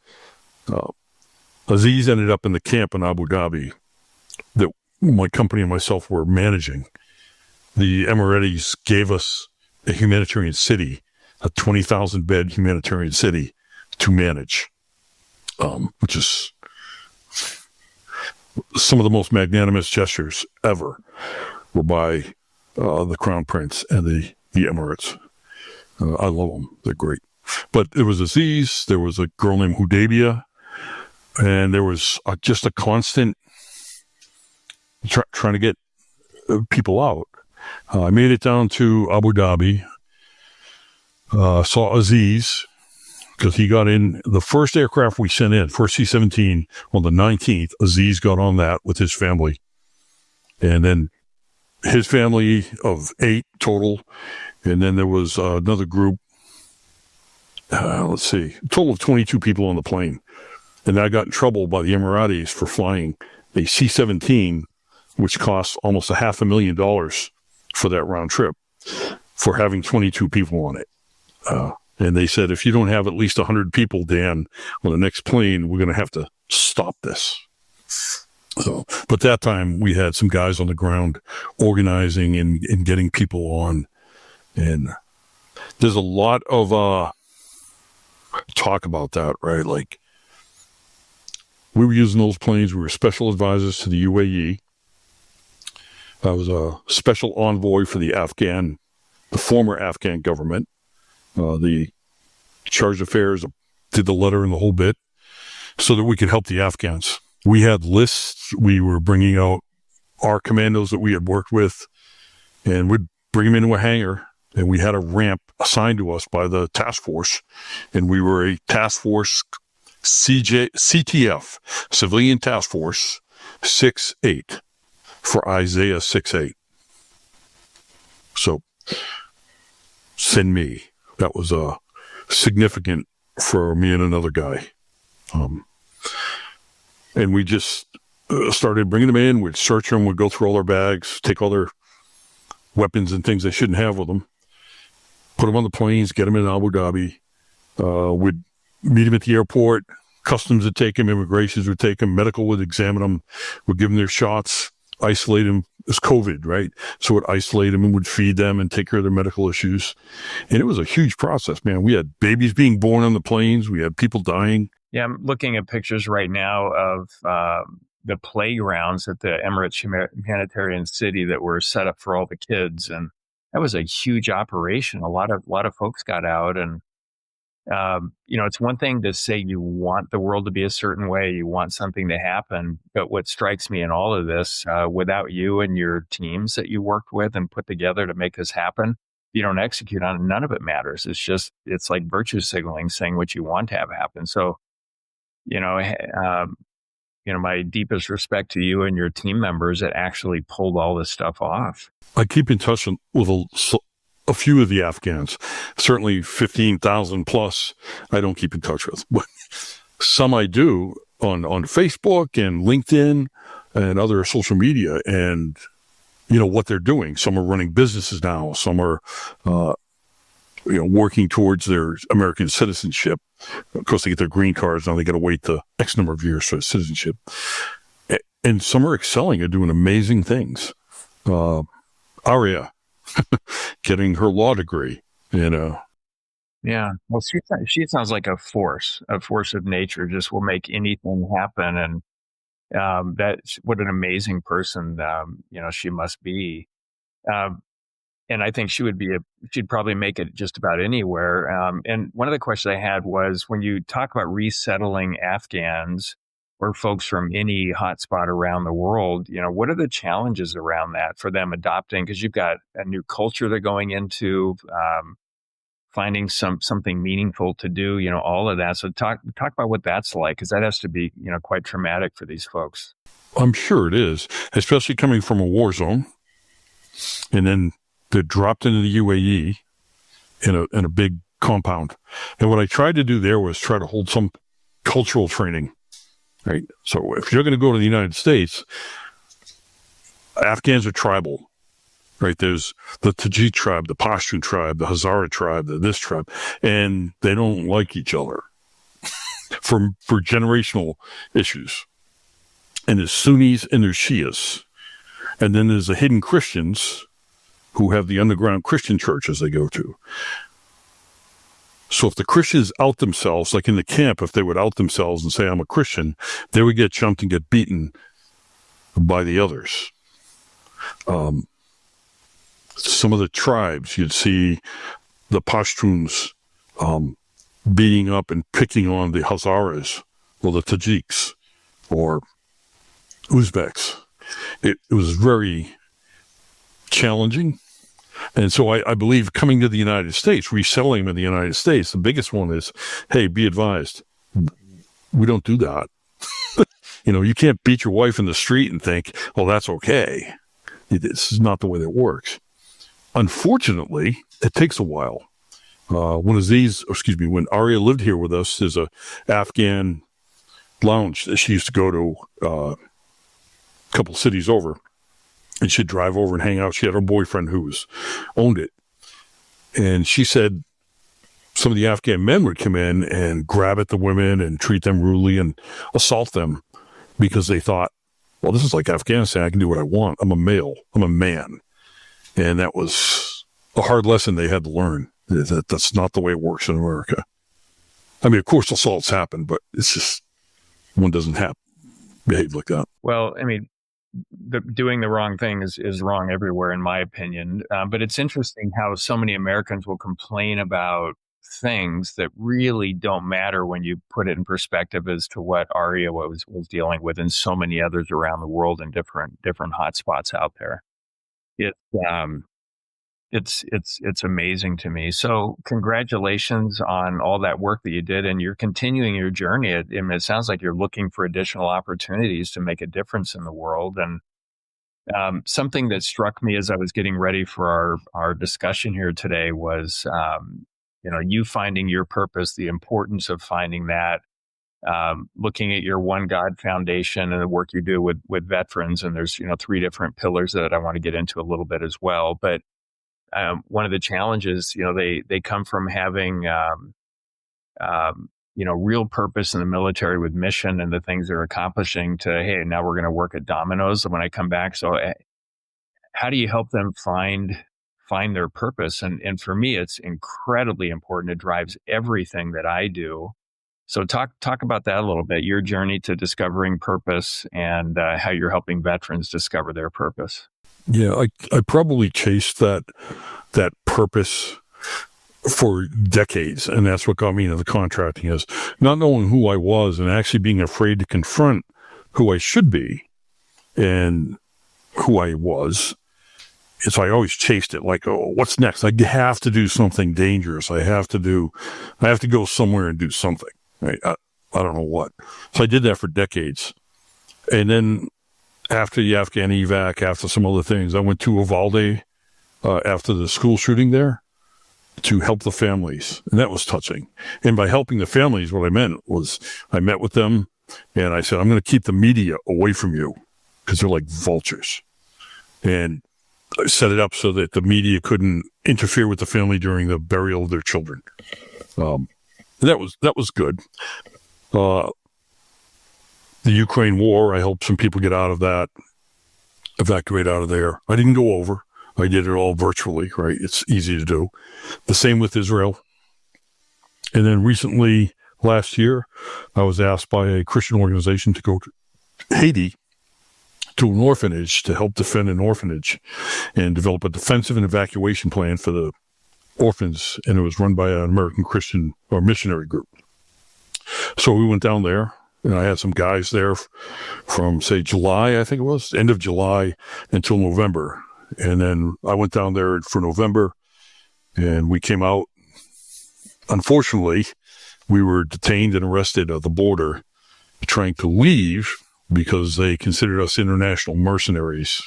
Aziz ended up in the camp in Abu Dhabi that my company and myself were managing. The Emiratis gave us a humanitarian city, a 20,000 bed humanitarian city to manage, which is some of the most magnanimous gestures ever were by the Crown Prince and the Emirates. I love them. They're great. But there was Aziz, there was a girl named Hudaybiyah, and there was just a constant trying to get people out. I made it down to Abu Dhabi, saw Aziz, because he got in the first aircraft we sent in, first C-17, on the 19th. Aziz got on that with his family. And then his family of 8 total. And then there was another group, a total of 22 people on the plane. And I got in trouble by the Emiratis for flying a C-17, which cost almost $500,000 for that round trip, for having 22 people on it. And they said, if you don't have at least 100 people, Dan, on the next plane, we're going to have to stop this. So, but that time we had some guys on the ground organizing and getting people on. And there's a lot of talk about that, right? Like, we were using those planes. We were special advisors to the UAE. I was a special envoy for the former Afghan government. The charge of affairs did the letter and the whole bit so that we could help the Afghans. We had lists. We were bringing out our commandos that we had worked with, and we'd bring them into a hangar, and we had a ramp assigned to us by the task force, and we were a task force CTF, Civilian Task Force 6-8 for Isaiah 6-8. So send me. That was significant for me and another guy. And we just started bringing them in. We'd search them. We'd go through all their bags, take all their weapons and things they shouldn't have with them, put them on the planes, get them in Abu Dhabi. We'd meet them at the airport. Customs would take them. Immigrations would take them. Medical would examine them. Would give them their shots, isolate them. It's COVID, right? So would isolate them and would feed them and take care of their medical issues. And it was a huge process, man. We had babies being born on the planes. We had people dying. Yeah, I'm looking at pictures right now of the playgrounds at the Emirates Humanitarian City that were set up for all the kids, and that was a huge operation. A lot of folks got out, and it's one thing to say you want the world to be a certain way, you want something to happen, but what strikes me in all of this, without you and your teams that you worked with and put together to make this happen, if you don't execute on it, none of it matters. It's like virtue signaling, saying what you want to have happen. So you know, my deepest respect to you and your team members that actually pulled all this stuff off. I keep in touch with a few of the Afghans, certainly 15,000 plus I don't keep in touch with, but some I do on Facebook and LinkedIn and other social media, and what they're doing. Some are running businesses now. Some are, working towards their American citizenship. Of course, they get their green cards. Now they got to wait the X number of years for citizenship. And some are excelling and doing amazing things. Arya, getting her law degree, Yeah. Well, she sounds like a force of nature, just will make anything happen. And that's what an amazing person, she must be. And I think she'd probably make it just about anywhere. And one of the questions I had was, when you talk about resettling Afghans or folks from any hotspot around the world, what are the challenges around that for them adopting? Because you've got a new culture they're going into, finding something meaningful to do, all of that. So talk about what that's like, because that has to be, quite traumatic for these folks. I'm sure it is, especially coming from a war zone. And then they're dropped into the UAE in a big compound. And what I tried to do there was try to hold some cultural training, right? So if you're going to go to the United States, Afghans are tribal, right? There's the Tajik tribe, the Pashtun tribe, the Hazara tribe, this tribe, and they don't like each other for generational issues. And there's Sunnis and there's Shias. And then there's the hidden Christians who have the underground Christian churches they go to. So if the Christians out themselves, like in the camp, if they would out themselves and say, I'm a Christian, they would get jumped and get beaten by the others. Some of the tribes, you'd see the Pashtuns beating up and picking on the Hazaras or the Tajiks or Uzbeks. It was very challenging. And so I believe coming to the United States, resettling in the United States, the biggest one is, hey, be advised, we don't do that. You can't beat your wife in the street and think, oh, that's okay. This is not the way that works. Unfortunately, it takes a while. When Arya lived here with us, there's a Afghan lounge that she used to go to a couple cities over. And she'd drive over and hang out. She had her boyfriend who owned it. And she said some of the Afghan men would come in and grab at the women and treat them rudely and assault them because they thought, well, this is like Afghanistan. I can do what I want. I'm a male. I'm a man. And that was a hard lesson they had to learn. That's not the way it works in America. I mean, of course, assaults happen, but it's just one doesn't behave like that. Well, I mean, doing the wrong thing is wrong everywhere, in my opinion. But it's interesting how so many Americans will complain about things that really don't matter when you put it in perspective as to what Arya was dealing with, and so many others around the world in different hotspots out there. It's amazing to me. So congratulations on all that work that you did, and you're continuing your journey. It sounds like you're looking for additional opportunities to make a difference in the world. And something that struck me as I was getting ready for our discussion here today was, you finding your purpose, the importance of finding that, looking at your One God Foundation and the work you do with veterans. And there's, 3 different pillars that I want to get into a little bit as well. But one of the challenges, they come from having, real purpose in the military with mission and the things they're accomplishing to, hey, now we're going to work at Domino's when I come back. So how do you help them find their purpose? And for me, it's incredibly important. It drives everything that I do. So talk about that a little bit, your journey to discovering purpose and how you're helping veterans discover their purpose. Yeah, I probably chased that purpose for decades, and that's what got me into the contracting, is not knowing who I was and actually being afraid to confront who I should be and who I was. So I always chased it like, oh, what's next? I have to do something dangerous. I have to go somewhere and do something. Right? I don't know what. So I did that for decades. And then after the Afghan evac, after some other things, I went to Uvalde after the school shooting there to help the families. And that was touching. And by helping the families, what I meant was I met with them and I said, I'm going to keep the media away from you because they're like vultures. And I set it up so that the media couldn't interfere with the family during the burial of their children. That was good. The Ukraine war, I helped some people get out of that, evacuate out of there. I didn't go over. I did it all virtually, right? It's easy to do. The same with Israel. And then recently, last year, I was asked by a Christian organization to go to Haiti to an orphanage to help defend an orphanage and develop a defensive and evacuation plan for the orphans. And it was run by an American Christian or missionary group. So we went down there, and I had some guys there from, say, July, I think it was, end of July until November. And then I went down there for November, and we came out. Unfortunately, we were detained and arrested at the border trying to leave because they considered us international mercenaries.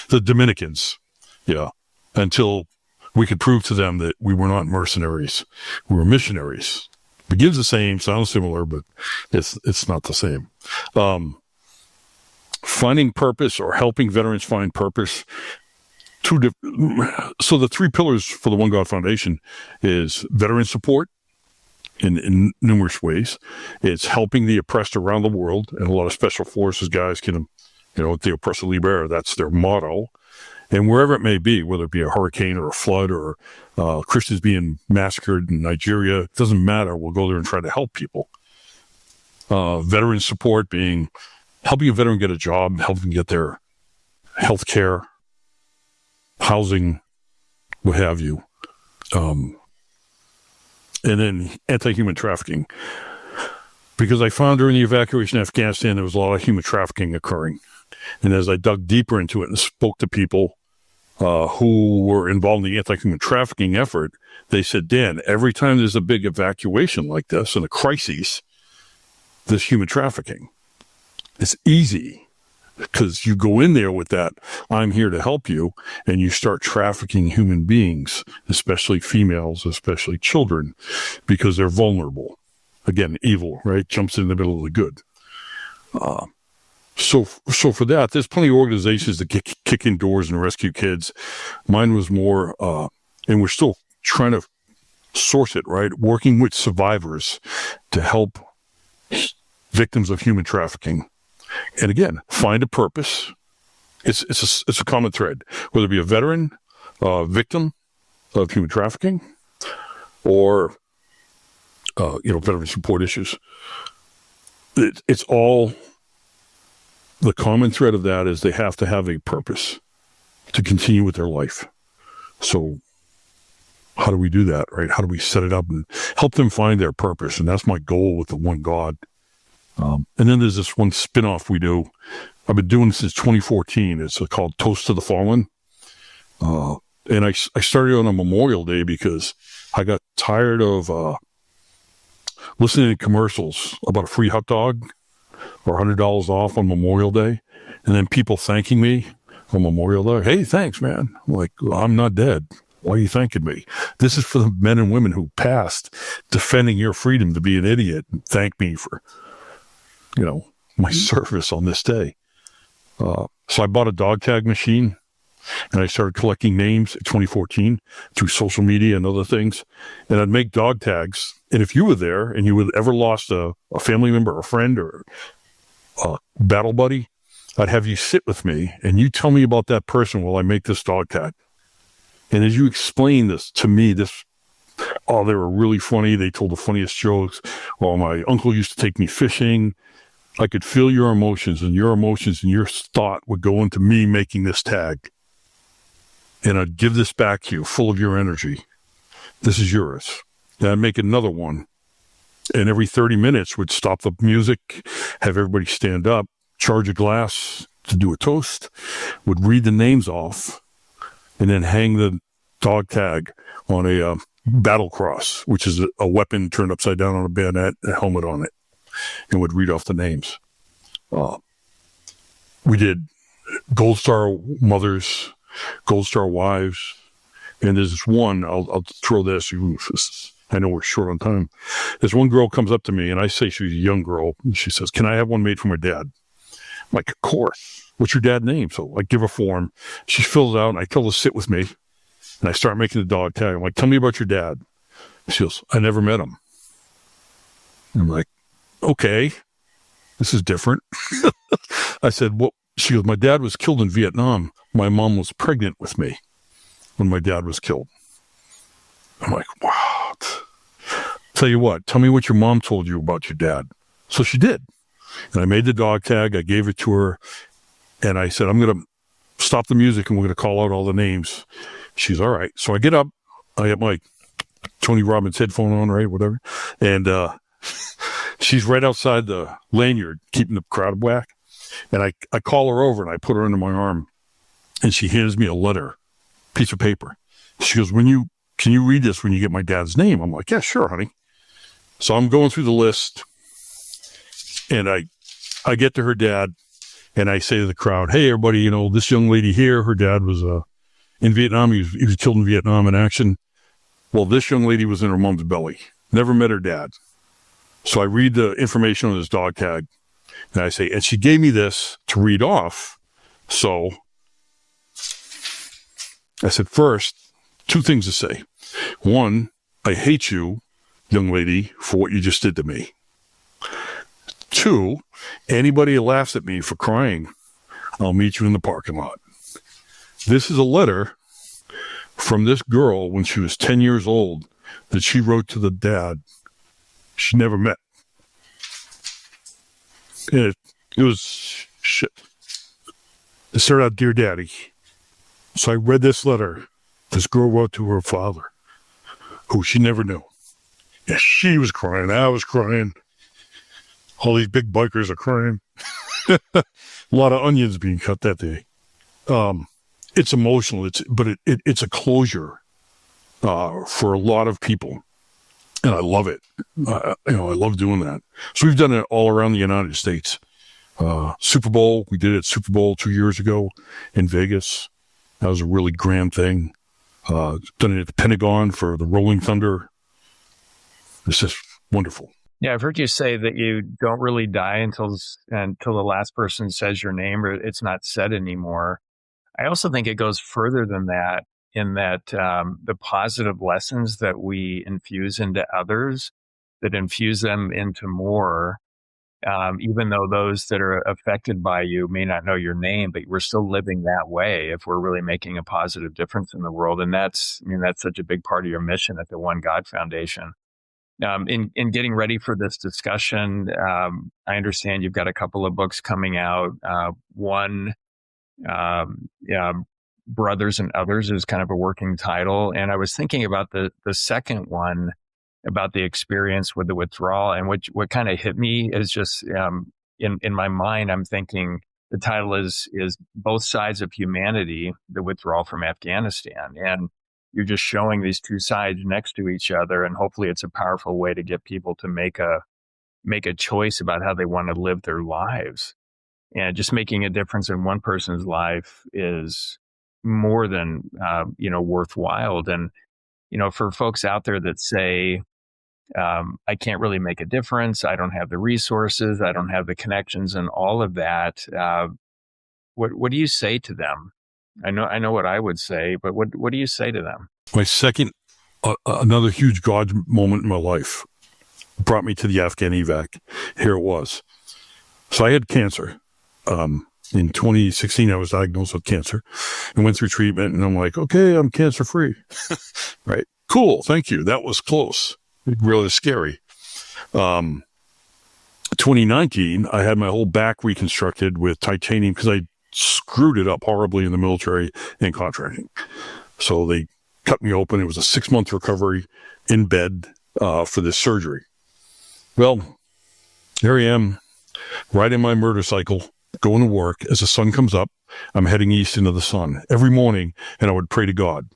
The Dominicans, yeah, until we could prove to them that we were not mercenaries. We were missionaries. Begins the same, sounds similar, but it's not the same. Finding purpose or helping veterans find purpose. So the three pillars for the One God Foundation is veteran support in numerous ways. It's helping the oppressed around the world, and a lot of special forces guys can, the oppressor libera, that's their motto. And wherever it may be, whether it be a hurricane or a flood or Christians being massacred in Nigeria, it doesn't matter. We'll go there and try to help people. Veteran support being helping a veteran get a job, helping get their health care, housing, what have you. And then anti-human trafficking. Because I found during the evacuation of Afghanistan, there was a lot of human trafficking occurring. And as I dug deeper into it and spoke to people who were involved in the anti-human trafficking effort, they said, Dan, every time there's a big evacuation like this and a crisis, there's human trafficking. It's easy because you go in there with that, I'm here to help you, and you start trafficking human beings, especially females, especially children, because they're vulnerable. Again, evil, right? Jumps in the middle of the good. So for that, there's plenty of organizations that kick in doors and rescue kids. Mine was more, and we're still trying to source it, right? Working with survivors to help victims of human trafficking. And again, find a purpose. It's a common thread, whether it be a veteran, victim of human trafficking, or veteran support issues. It's all. The common thread of that is they have to have a purpose to continue with their life. So how do we do that, right? How do we set it up and help them find their purpose? And that's my goal with the One God. And then there's this one spinoff we do. I've been doing it since 2014. It's called Toast to the Fallen. And I started on a Memorial Day because I got tired of listening to commercials about a free hot dog or $100 off on Memorial Day, and then people thanking me on Memorial Day. Hey, thanks, man. I'm like, well, I'm not dead. Why are you thanking me? This is for the men and women who passed defending your freedom to be an idiot and thank me for, my service on this day. So I bought a dog tag machine, and I started collecting names in 2014 through social media and other things. And I'd make dog tags. And if you were there and you had ever lost a family member, a friend, or a battle buddy, I'd have you sit with me and you tell me about that person while I make this dog tag. And as you explain this to me, they were really funny. They told the funniest jokes. Well, my uncle used to take me fishing. I could feel your emotions, and your thought would go into me making this tag. And I'd give this back to you full of your energy. This is yours. Then I'd make another one. And every 30 minutes would stop the music, have everybody stand up, charge a glass to do a toast, would read the names off, and then hang the dog tag on a battle cross, which is a weapon turned upside down on a bayonet, a helmet on it, and would read off the names. We did Gold Star mothers, Gold Star wives, and there's this one, I'll throw this, I know we're short on time. This one girl comes up to me, and I say she's a young girl, and she says, "Can I have one made for my dad?" I'm like, "Of course. What's your dad's name?" So I give her a form. She fills it out, and I tell her to sit with me, and I start making the dog tag. I'm like, "Tell me about your dad." She goes, "I never met him." I'm like, "Okay, this is different." I said, "What?" She goes, "My dad was killed in Vietnam. My mom was pregnant with me when my dad was killed." I'm like, "What?" Tell you what, tell me what your mom told you about your dad. So she did. And I made the dog tag. I gave it to her. And I said, "I'm going to stop the music and we're going to call out all the names." She's all right. So I get up. I have my Tony Robbins headphone on, right? Whatever. And she's right outside the lanyard, keeping the crowd back. And I call her over and I put her under my arm. And she hands me a letter, piece of paper. She goes, "Can you read this when you get my dad's name?" I'm like, "Yeah, sure, honey." So I'm going through the list, and I get to her dad, and I say to the crowd, "Hey, everybody, this young lady here, her dad was in Vietnam. He was killed in Vietnam in action. Well, this young lady was in her mom's belly. Never met her dad." So I read the information on this dog tag, and I say, and she gave me this to read off. So I said, first, two things to say. One, I hate you, young lady, for what you just did to me. Two, anybody who laughs at me for crying, I'll meet you in the parking lot. This is a letter from this girl when she was 10 years old that she wrote to the dad she never met. And it was shit. It started out, "Dear Daddy." So I read this letter this girl wrote to her father, who she never knew. Yeah, she was crying. I was crying. All these big bikers are crying. A lot of onions being cut that day. It's emotional. But it's a closure for a lot of people, and I love it. I love doing that. So we've done it all around the United States. Super Bowl, we did it at Super Bowl 2 years ago in Vegas. That was a really grand thing. Done it at the Pentagon for the Rolling Thunder. It's just wonderful. Yeah, I've heard you say that you don't really die until the last person says your name or it's not said anymore. I also think it goes further than that, in that the positive lessons that we infuse into others, that infuse them into more, even though those that are affected by you may not know your name, but we're still living that way if we're really making a positive difference in the world. And that's such a big part of your mission at the One God Foundation. In getting ready for this discussion, I understand you've got a couple of books coming out. One, Brothers and Others, is kind of a working title. And I was thinking about the second one, about the experience with the withdrawal. And what kind of hit me is just in my mind, I'm thinking the title is Both Sides of Humanity, the Withdrawal from Afghanistan. And you're just showing these two sides next to each other. And hopefully it's a powerful way to get people to make a choice about how they want to live their lives. And just making a difference in one person's life is more than, worthwhile. And, for folks out there that say, I can't really make a difference, I don't have the resources, I don't have the connections and all of that, what do you say to them? I know what I would say, but what do you say to them? My second, another huge God moment in my life brought me to the Afghan evac. Here it was. So I had cancer. In 2016, I was diagnosed with cancer and went through treatment, and I'm like, okay, I'm cancer free. Right. Cool. Thank you. That was close. Really scary. 2019, I had my whole back reconstructed with titanium because I screwed it up horribly in the military and contracting. So they cut me open. It was a 6-month recovery in bed for this surgery. Well, here I am, riding my motorcycle, going to work. As the sun comes up, I'm heading east into the sun every morning, and I would pray to God.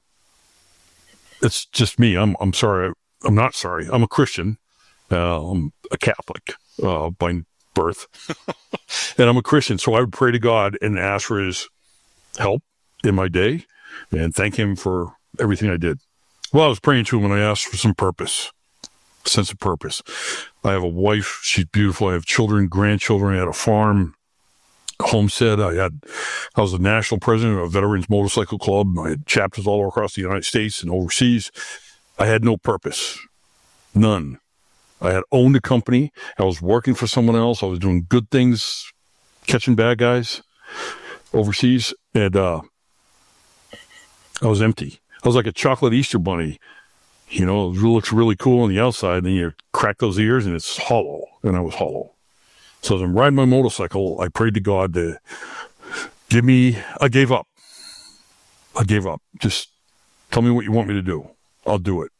it's just me. I'm sorry. I'm not sorry. I'm a Christian. I'm a Catholic by birth, and I'm a Christian. So I would pray to God and ask for His help in my day, and thank Him for everything I did. Well, I was praying to Him, and I asked for some purpose, sense of purpose. I have a wife; she's beautiful. I have children, grandchildren. I had a farm, homestead. I was the national president of a veterans motorcycle club. I had chapters all across the United States and overseas. I had no purpose, none. I had owned a company. I was working for someone else. I was doing good things, catching bad guys overseas, and I was empty. I was like a chocolate Easter bunny. You know, it looks really cool on the outside, and then you crack those ears, and it's hollow, and I was hollow. So as I'm riding my motorcycle, I prayed to God to give me, I gave up. Just tell me what you want me to do. I'll do it.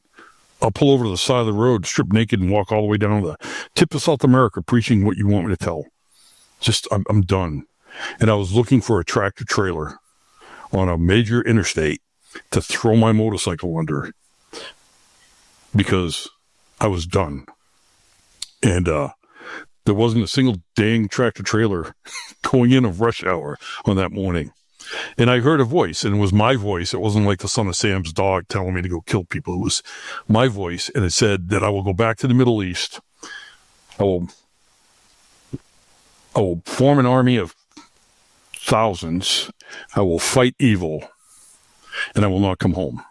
I'll pull over to the side of the road, strip naked, and walk all the way down to the tip of South America preaching what you want me to tell. Just, I'm done. And I was looking for a tractor trailer on a major interstate to throw my motorcycle under because I was done. And there wasn't a single dang tractor trailer going in of rush hour on that morning. And I heard a voice, and it was my voice. It wasn't like the son of Sam's dog telling me to go kill people. It was my voice, and it said that I will go back to the Middle East. I will form an army of thousands. I will fight evil, and I will not come home.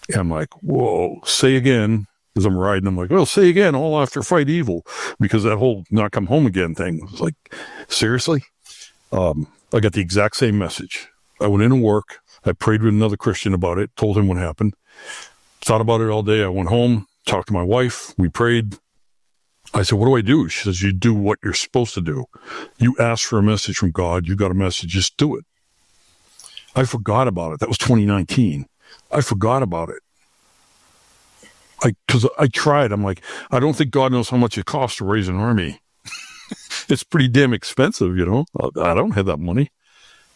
And I'm like, whoa, say again. As I'm riding, I'm like, well, say again, all after fight evil. Because that whole not come home again thing was like, seriously? I got the exact same message. I went into work. I prayed with another Christian about it, told him what happened. Thought about it all day. I went home, talked to my wife. We prayed. I said, what do I do? She says, you do what you're supposed to do. You ask for a message from God. You got a message. Just do it. I forgot about it. That was 2019. I forgot about it. Because I tried. I'm like, I don't think God knows how much it costs to raise an army. It's pretty damn expensive, you know. I don't have that money.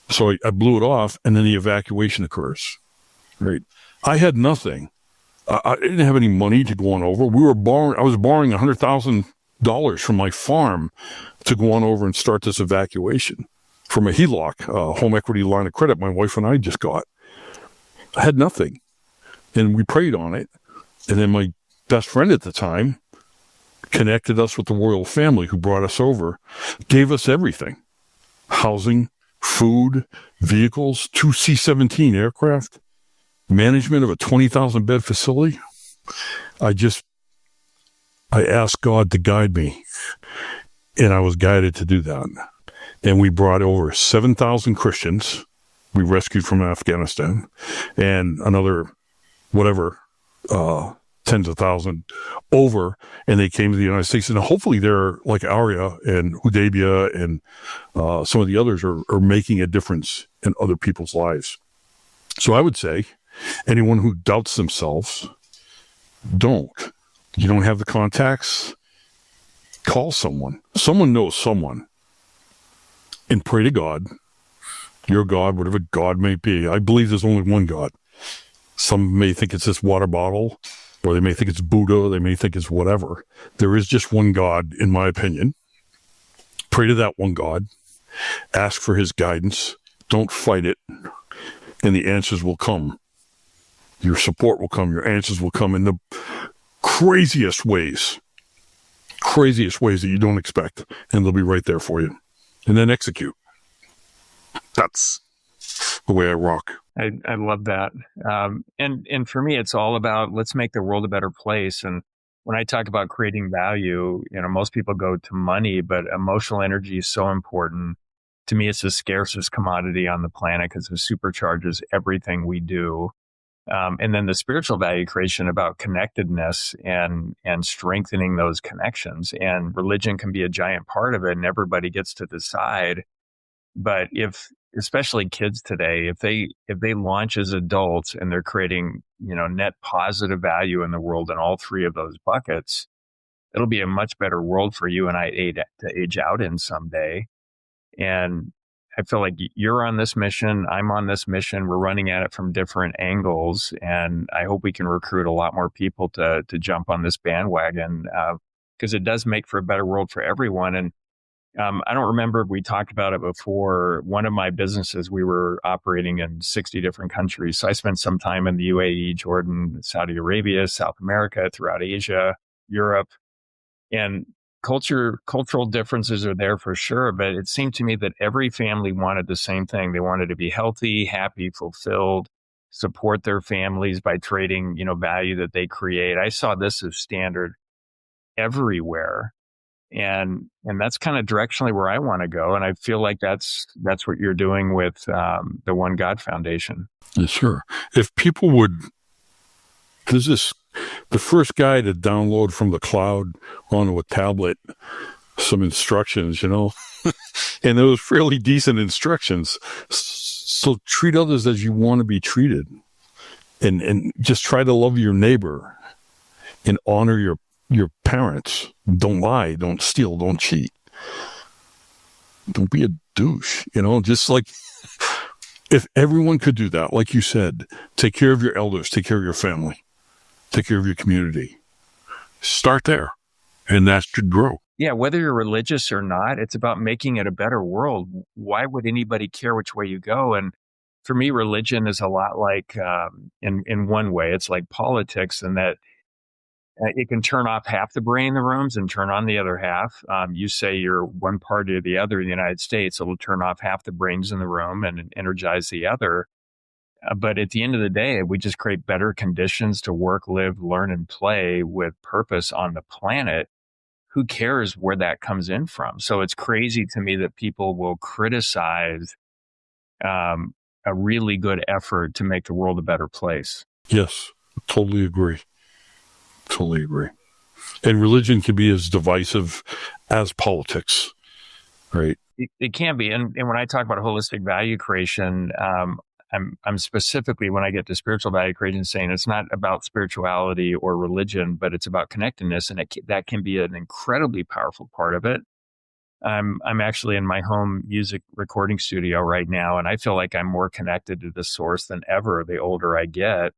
So I blew it off, and then the evacuation occurs. Right. I had nothing. I didn't have any money to go on over. I was borrowing $100,000 from my farm to go on over and start this evacuation from a HELOC, home equity line of credit my wife and I just got. I had nothing. And we prayed on it. And then my best friend at the time connected us with the royal family who brought us over, gave us everything. Housing, food, vehicles, 2 C-17 aircraft, management of a 20,000 bed facility. I asked God to guide me, and I was guided to do that. And we brought over 7,000 Christians we rescued from Afghanistan, and another, whatever, tens of thousands over, and they came to the United States. And hopefully they're like Arya and Udabia and some of the others are making a difference in other people's lives. So I would say anyone who doubts themselves, don't. You don't have the contacts? Call someone. Someone knows someone. And pray to God, your God, whatever God may be. I believe there's only one God. Some may think it's this water bottle, or they may think it's Buddha, they may think it's whatever. There is just one God, in my opinion. Pray to that one God. Ask for his guidance. Don't fight it. And the answers will come. Your support will come. Your answers will come in the craziest ways that you don't expect. And they'll be right there for you. And then execute. That's the way I rock. I love that. And for me, it's all about, let's make the world a better place. And when I talk about creating value, most people go to money, but emotional energy is so important. To me, it's the scarcest commodity on the planet because it supercharges everything we do. And then the spiritual value creation about connectedness and strengthening those connections. And religion can be a giant part of it, and everybody gets to decide. But especially kids today, if they launch as adults and they're creating, net positive value in the world in all three of those buckets, it'll be a much better world for you and I to age out in someday. And I feel like you're on this mission, I'm on this mission. We're running at it from different angles, and I hope we can recruit a lot more people to jump on this bandwagon, because it does make for a better world for everyone. And I don't remember if we talked about it before. One of my businesses, we were operating in 60 different countries. So I spent some time in the UAE, Jordan, Saudi Arabia, South America, throughout Asia, Europe. And cultural differences are there for sure. But it seemed to me that every family wanted the same thing. They wanted to be healthy, happy, fulfilled, support their families by trading, value that they create. I saw this as standard everywhere. And that's kind of directionally where I want to go. And I feel like that's what you're doing with the One God Foundation. Yes, sure. If people would, the first guy to download from the cloud onto a tablet some instructions, and there was fairly decent instructions. So treat others as you want to be treated, and just try to love your neighbor and honor your parents. Don't lie, don't steal, don't cheat. Don't be a douche, just like if everyone could do that, like you said, take care of your elders, take care of your family, take care of your community. Start there, and that should grow. Yeah, whether you're religious or not, it's about making it a better world. Why would anybody care which way you go? And for me, religion is a lot like, in one way, it's like politics, in that it can turn off half the brain in the rooms and turn on the other half. You say you're one party or the other in the United States, it'll turn off half the brains in the room and energize the other. But at the end of the day, we just create better conditions to work, live, learn, and play with purpose on the planet. Who cares where that comes in from? So it's crazy to me that people will criticize a really good effort to make the world a better place. Yes, totally agree. Totally agree. And religion can be as divisive as politics, right? It can be. And when I talk about holistic value creation, I'm specifically, when I get to spiritual value creation, saying it's not about spirituality or religion, but it's about connectedness. And that can be an incredibly powerful part of it. I'm actually in my home music recording studio right now, and I feel like I'm more connected to the source than ever the older I get.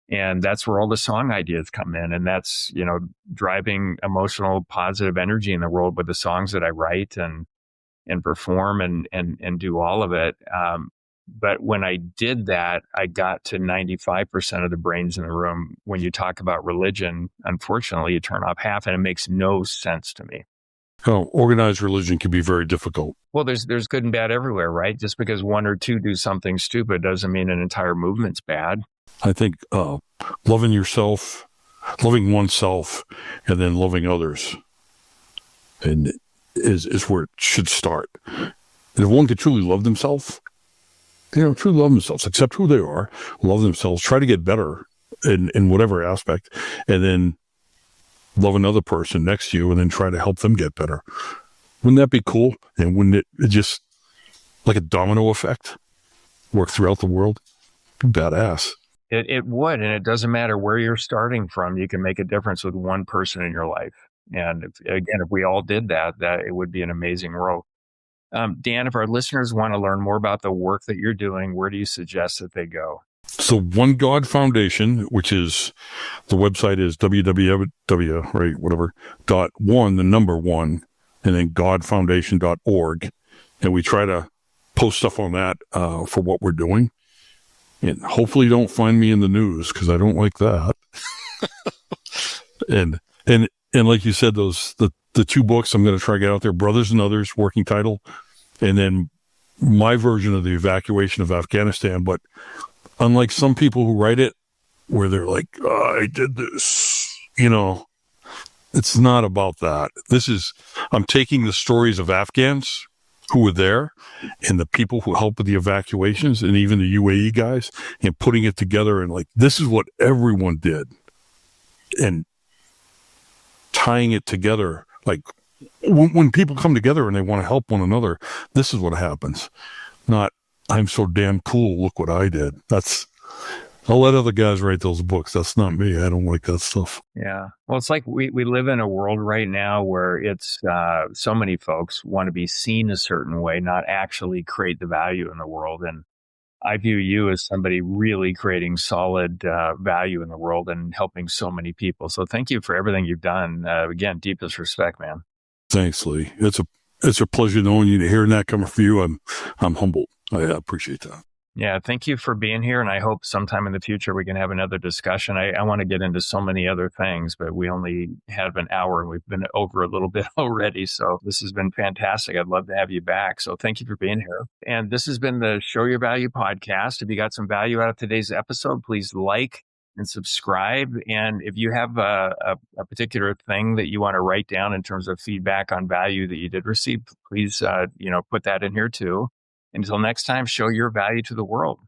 And that's where all the song ideas come in. And that's, driving emotional, positive energy in the world with the songs that I write and perform and do all of it. But when I did that, I got to 95% of the brains in the room. When you talk about religion, unfortunately, you turn off half, and it makes no sense to me. Oh, organized religion can be very difficult. Well, there's good and bad everywhere, right? Just because one or two do something stupid doesn't mean an entire movement's bad. I think loving oneself, and then loving others, and is where it should start. And if one could truly love themselves, truly love themselves, accept who they are, love themselves, try to get better in whatever aspect, and then love another person next to you, and then try to help them get better. Wouldn't that be cool? And wouldn't it just, like a domino effect, work throughout the world? Badass. It would, and it doesn't matter where you're starting from. You can make a difference with one person in your life. And if we all did that it would be an amazing world. Dan, if our listeners want to learn more about the work that you're doing, where do you suggest that they go? So One God Foundation, which is, the website is www, right, whatever, .1, and then godfoundation.org. And we try to post stuff on that for what we're doing. And hopefully don't find me in the news, because I don't like that. and like you said, the two books I'm going to try to get out there, Brothers and Others, working title, and then my version of the evacuation of Afghanistan. But unlike some people who write it, where they're like, I did this, it's not about that. I'm taking the stories of Afghans who were there, and the people who helped with the evacuations, and even the UAE guys, and putting it together, and like, this is what everyone did, and tying it together. Like, when people come together and they want to help one another, this is what happens. Not, I'm so damn cool, look what I did. I'll let other guys write those books. That's not me. I don't like that stuff. Yeah. Well, it's like we live in a world right now where it's so many folks want to be seen a certain way, not actually create the value in the world. And I view you as somebody really creating solid value in the world and helping so many people. So thank you for everything you've done. Again, deepest respect, man. Thanks, Lee. It's a pleasure knowing you. To hearing that coming from you, I'm humbled. I appreciate that. Yeah, thank you for being here. And I hope sometime in the future we can have another discussion. I want to get into so many other things, but we only have an hour and we've been over a little bit already. So this has been fantastic. I'd love to have you back. So thank you for being here. And this has been the Show Your Value podcast. If you got some value out of today's episode, please like and subscribe. And if you have a particular thing that you want to write down in terms of feedback on value that you did receive, please, put that in here too. Until next time, show your value to the world.